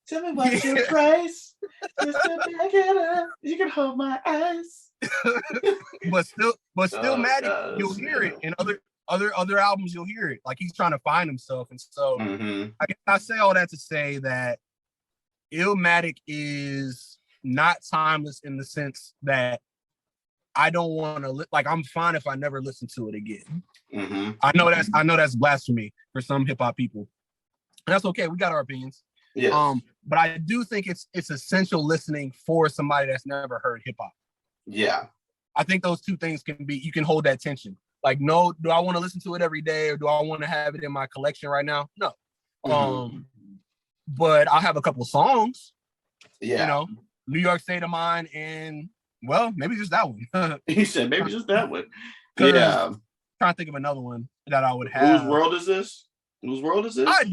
Tell me what's your price. Just to back it up. You can hold my eyes. but still, Matic, you'll hear it in other albums. You'll hear it. Like he's trying to find himself, and so I say all that to say that Illmatic is not timeless in the sense that I don't want to like. I'm fine if I never listen to it again. I know that's blasphemy for some hip hop people. And that's okay. We got our opinions. Yes. But I do think it's essential listening for somebody that's never heard hip hop. Yeah. I think those two things you can hold that tension. Like, no, do I want to listen to it every day or do I want to have it in my collection right now? No. But I'll have a couple of songs. Yeah. New York State of Mind and well, maybe just that one. He said maybe just that one. Yeah. I'm trying to think of another one that I would have. Whose World Is This? Whose World Is This? I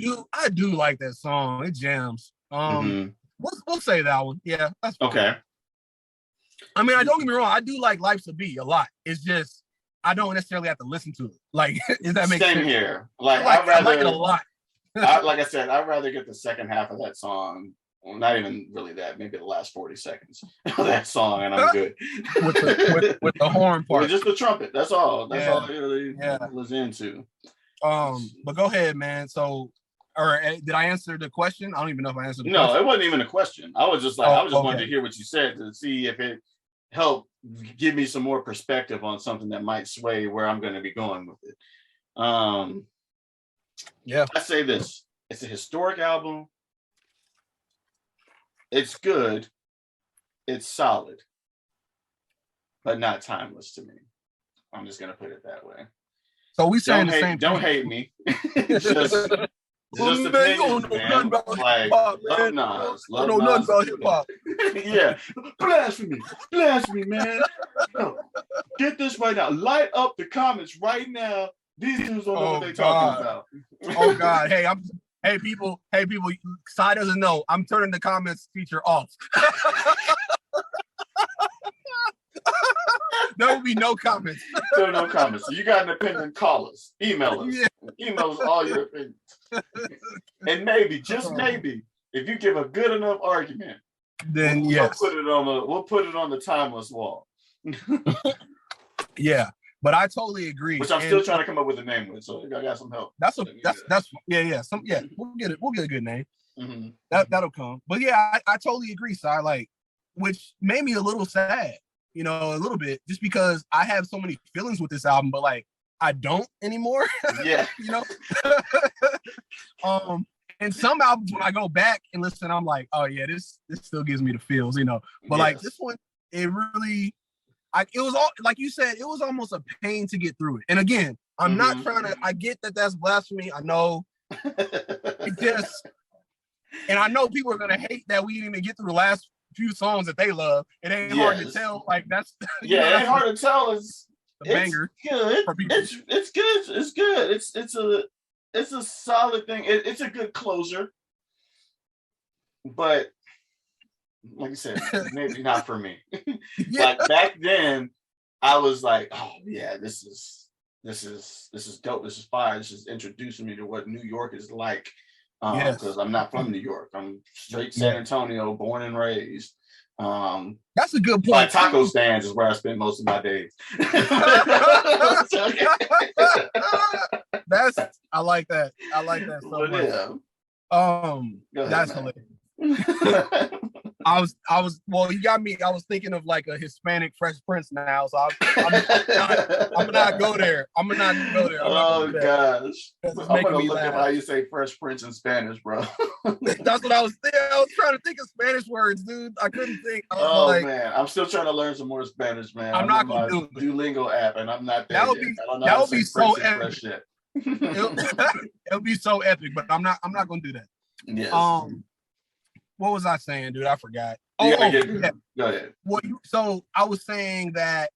do like that song. It jams. We'll say that one. Yeah, that's fine. Okay. I mean, I don't get me wrong. I do like Life's a Beat a lot. It's just I don't necessarily have to listen to it. Like, does that make sense? Same here. Like I like it a lot. Like I said, I'd rather get the second half of that song. Well, not even really that. Maybe the last 40 seconds of that song, and I'm good. with the horn part. With just the trumpet. That's all. That's all I really was into. But go ahead, man. So, or did I answer the question? I don't even know if I answered the question. No, it wasn't even a question. I was just like, wanted to hear what you said to see if it helped give me some more perspective on something that might sway where I'm going to be going with it. I say this. It's a historic album. It's good. It's solid. But not timeless to me. I'm just going to put it that way. So we saying the same thing. Don't hate me. just opinions, man. Like, love Nas. I don't know nothing about hip hop. Yeah. Blasphemy, man. No. Get this right now. Light up the comments right now. These dudes don't know what they're talking about. Oh God. Hey people, Sai doesn't know. I'm turning the comments feature off. There will be no comments. No comments. So you got an opinion, call us. Email us. Yeah. Email us all your opinions. And maybe, just maybe, if you give a good enough argument, then we'll put it on the timeless wall. Yeah. But I totally agree. Which I'm still trying to come up with a name with, so I got some help. That's We'll get a good name. That'll come. But yeah, I totally agree, Si. Like, which made me a little sad, a little bit, just because I have so many feelings with this album, but like I don't anymore. Yeah. And some albums when I go back and listen, I'm like, oh yeah, this still gives me the feels, But like this one, it really. It was all like you said. It was almost a pain to get through it. And again, I'm not trying to. I get that that's blasphemy. I know. It just, and I know people are gonna hate that we didn't even get through the last few songs that they love. It ain't hard to tell. Like that's it ain't hard to tell. It's banger. Good. It's good. It's good. It's a solid thing. It's a good closer, but. Like you said, maybe not for me. Like back then, I was like, "Oh yeah, this is dope. This is fire. This is introducing me to what New York is like." Because I'm not from New York. I'm straight San Antonio, born and raised. That's a good point. My taco stands is where I spend most of my days. I like that. I like that so much. Yeah. That's hilarious. Well, you got me. I was thinking of like a Hispanic Fresh Prince now, so I'm not go there. I'm not go there. Oh gosh, I'm gonna look laugh. up how you say Fresh Prince in Spanish, bro. That's what I was thinking. I was trying to think of Spanish words, dude. I couldn't think. Man, I'm still trying to learn some more Spanish, man. I'm not gonna do it. Duolingo app, and I'm not there yet. That would be so epic. It'll be so epic, but I'm not gonna do that. Yes. What was I saying, dude? I forgot. Yeah. Go ahead. So I was saying that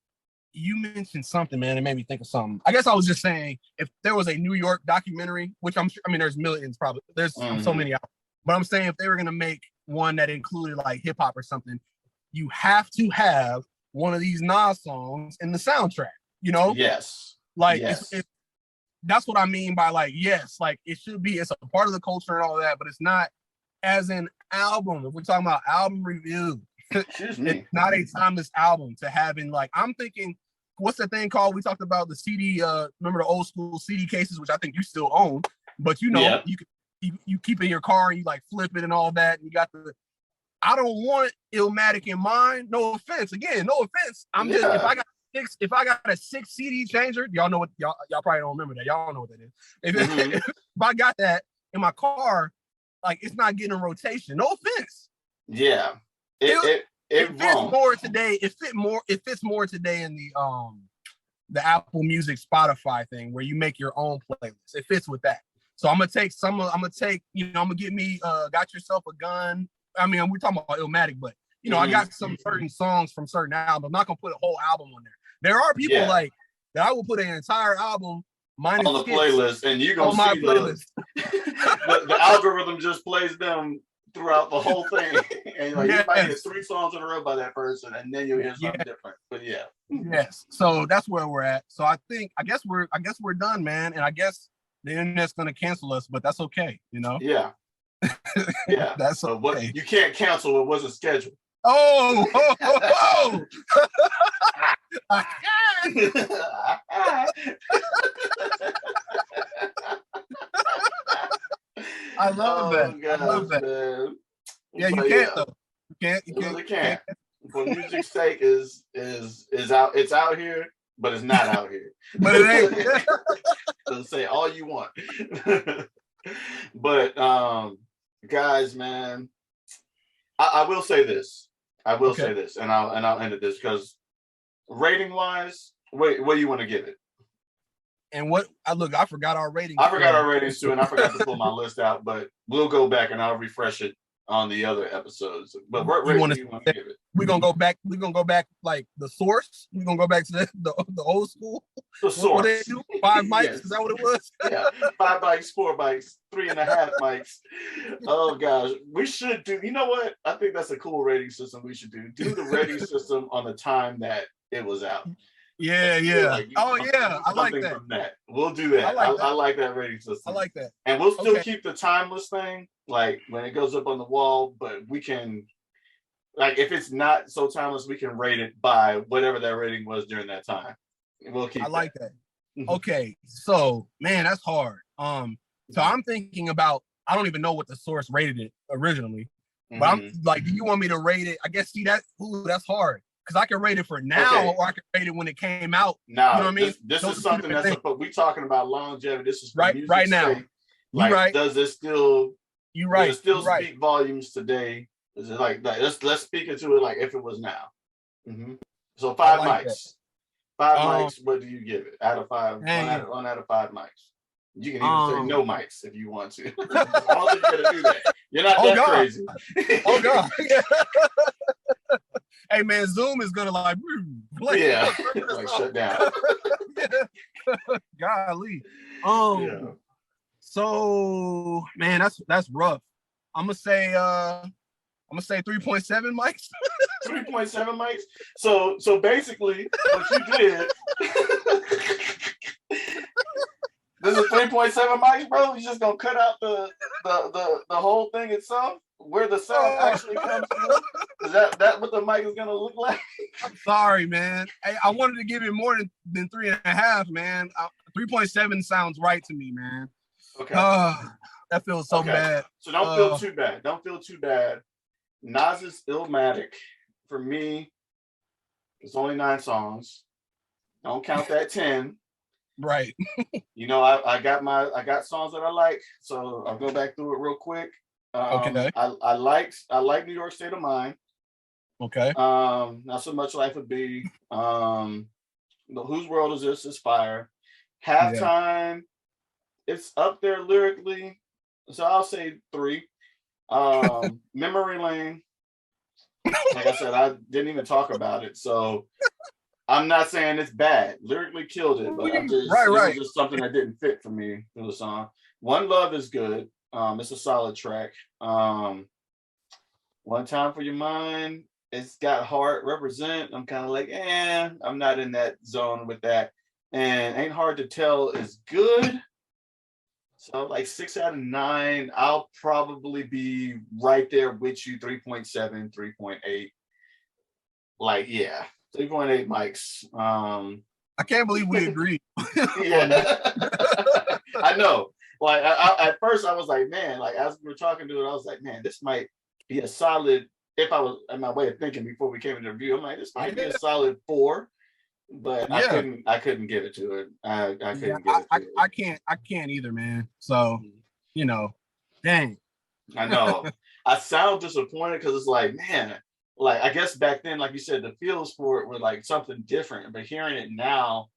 you mentioned something, man. It made me think of something. I guess I was just saying if there was a New York documentary, which I'm sure, I mean, there's millions probably. There's so many out. But I'm saying if they were gonna make one that included like hip hop or something, you have to have one of these Nas songs in the soundtrack. You know? Yes. Like that's what I mean by like yes, like it should be. It's a part of the culture and all that, but it's not as an album. If we're talking about album review, it's not a timeless album to have in like, I'm thinking, what's the thing called? We talked about the CD, remember the old school CD cases, which I think you still own, but you know, you keep in your car and you like flip it and all that. And you got I don't want Illmatic in mine. No offense. Again, no offense. I'm just, if I got a 6 CD changer, y'all know what, y'all probably don't remember that. Y'all know what that is. If I got that in my car, like it's not getting a rotation. No offense. Yeah. It fits more today. It fits more today in the Apple Music Spotify thing where you make your own playlist. It fits with that. So I'm gonna take, you know, I'm gonna get me Got Yourself a Gun. I mean, we're talking about Illmatic, but you know, I got some certain songs from certain albums. I'm not gonna put a whole album on there. There are people like that I will put an entire album minus on the playlist, and you're gonna see the algorithm just plays them throughout the whole thing, and like you might hear 3 songs in a row by that person, and then you'll hear something different. But yes, so that's where we're at. So I guess we're done, man, and I guess the internet's gonna cancel us, but that's okay, you know. Yeah. That's okay. What you can't cancel what wasn't scheduled. Oh. I love that. Gosh, I love that. Man. Yeah, you can't though. You can't. For music's sake is out. It's out here, but it's not out here. But it ain't. So say all you want. But guys, man, I will say this. Say this, and I'll end it this because rating wise, what do you want to give it? And I forgot our ratings. I forgot our ratings too, and I forgot to pull my list out, but we'll go back and I'll refresh it on the other episodes. But what rating do you want to give it? We're gonna go back like the source. We're gonna go back to the old school. The source. What they do? 5 mics, is that what it was? Yeah. 5 mics, 4 mics, 3.5 mics. Oh gosh. We should do, you know what? I think that's a cool rating system we should do. Do the rating system on the time that it was out. Yeah. Like, I like that. From that. We'll do that. I like that rating system. I like that. And we'll still keep the timeless thing, like when it goes up on the wall, but we can, like if it's not so timeless, we can rate it by whatever that rating was during that time. We'll keep. I like that. Okay, so man, that's hard. So I'm thinking about. I don't even know what the source rated it originally, but I'm like, do you want me to rate it? I guess that's hard. Because I can rate it for now, or I can rate it when it came out. No, you know what I mean? This is something but we're talking about longevity. This is right now. Like, right. Does it still? You right. Does it still speak volumes today? Is it like that? Let's speak into it like if it was now. So 5 mics. 5 mics. What do you give it out of 5? 1 out of 5 mics. You can even say no mics if you want to. I don't think you're gonna do that. You're not that crazy. Oh God. Hey man, Zoom is gonna like shut down. Golly. So man, that's rough. I'm gonna say 3.7 mics. 3.7 mics. So basically what you did this is 3.7 mics, bro. You just gonna cut out the whole thing itself, where the sound actually comes from. Is that what the mic is gonna look like? I'm sorry, man. I wanted to give it more than 3.5, man. 3.7 sounds right to me, man. Okay. That feels so bad. So don't feel too bad. Don't feel too bad. Nas's Illmatic, for me, it's only 9 songs. Don't count that 10. Right. You know, I got songs that I like, so I'll go back through it real quick. Okay. I like New York State of Mind. Okay. Not so much Life of B. Whose World Is This? Is fire. Halftime, it's up there lyrically, so I'll say 3. Memory Lane, like I said, I didn't even talk about it, so I'm not saying it's bad. Lyrically killed it, but it was just something that didn't fit for me through the song. One Love is good. It's a solid track. One Time for Your Mind, it's got heart. Represent, I'm kind of like, I'm not in that zone with that. And Ain't Hard to Tell is good. So like 6 out of 9. I'll probably be right there with you. 3.7, 3.8. Like, 3.8 mics. I can't believe we agreed. Yeah. I know. Like at first I was like, man, like as we were talking to it, I was like, man, this might be a solid, if I was in my way of thinking before we came into the review, I'm like, this might be a solid 4. But I couldn't give it to it. I couldn't give it to it. I can't either, man. So, dang. I know. I sound disappointed because it's like, man, like I guess back then, like you said, the feels for it were like something different. But hearing it now,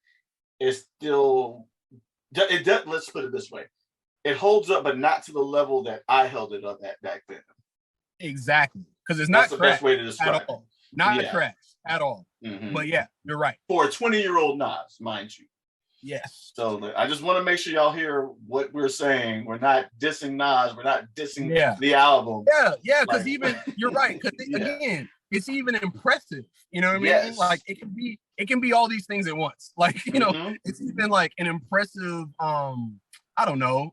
it's still it does. Let's put it this way: it holds up, but not to the level that I held it up at back then. Exactly, because it's not the best way to describe it. Not trash at all. Mm-hmm. But yeah, you're right. For a 20-year-old Nas, mind you. Yes. So I just want to make sure y'all hear what we're saying. We're not dissing Nas. We're not dissing the album. Yeah, because even you're right. Because again, it's even impressive. You know what I mean? Yes. Like it can be all these things at once. Like it's even like an impressive. I don't know.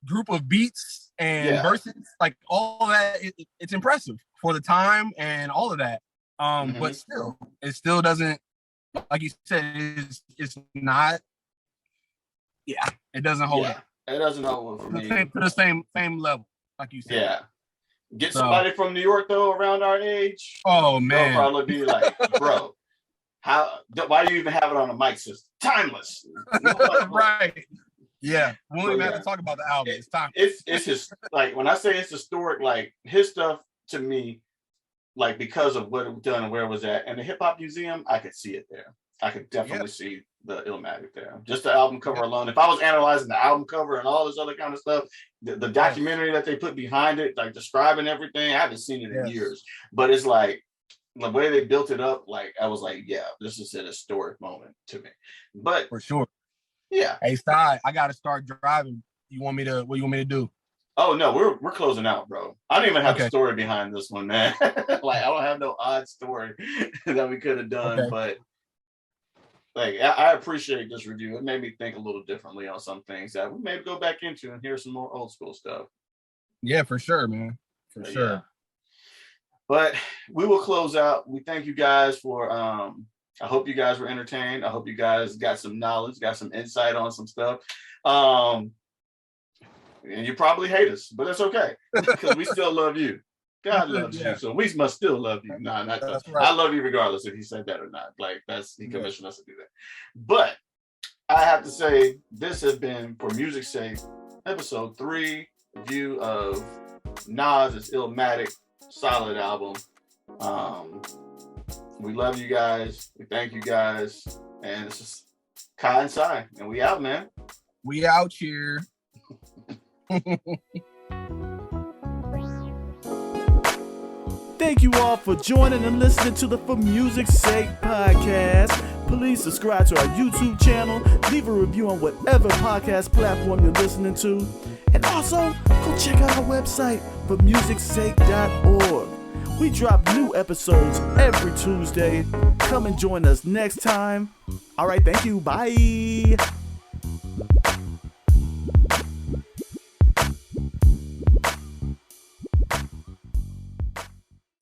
Group of beats and verses, like all that. It's impressive for the time and all of that. But still, it still doesn't. Like you said, it's not. Yeah, it doesn't hold up. It doesn't hold up for me. To the same level, like you said. Yeah. Get somebody from New York though around our age. Oh man, they'll probably be like, bro, why do you even have it on a mic system? Timeless. Right. Yeah, we won't even have to talk about the album. It's time. It's just like when I say it's historic, like his stuff to me. Like because of what it was done and where it was at, and the Hip Hop Museum, I could see it there. I could definitely see the Illmatic there. Just the album cover alone. If I was analyzing the album cover and all this other kind of stuff, the documentary that they put behind it, like describing everything, I haven't seen it in years. But it's like the way they built it up. Like I was like, this is an historic moment to me. But for sure, Hey, Sty, I got to start driving. What do you want me to do? Oh no, we're closing out, bro. I don't even have a story behind this one, man. Like I don't have no odd story that we could have done, but like I appreciate this review. It made me think a little differently on some things that we may go back into and hear some more old school stuff. Yeah, for sure, man. For sure. Yeah. But we will close out. We thank you guys for I hope you guys were entertained. I hope you guys got some knowledge, got some insight on some stuff. And you probably hate us, but that's okay because we still love you. God loves you, so we must still love you. Nah, not that. Right. I love you regardless if he said that or not. Like he commissioned us to do that. But I have to say, this has been For Music's Sake, episode 3 review of Nas' Illmatic, solid album. We love you guys. We thank you guys, and it's just Kai and Sai, and we out, man. We out here. Thank you all for joining and listening to the For Music's Sake podcast. Please subscribe to our YouTube channel, leave a review on whatever podcast platform you're listening to, and also go check out our website, formusicsake.org. We drop new episodes every Tuesday. Come and join us next time. All right, thank you. Bye.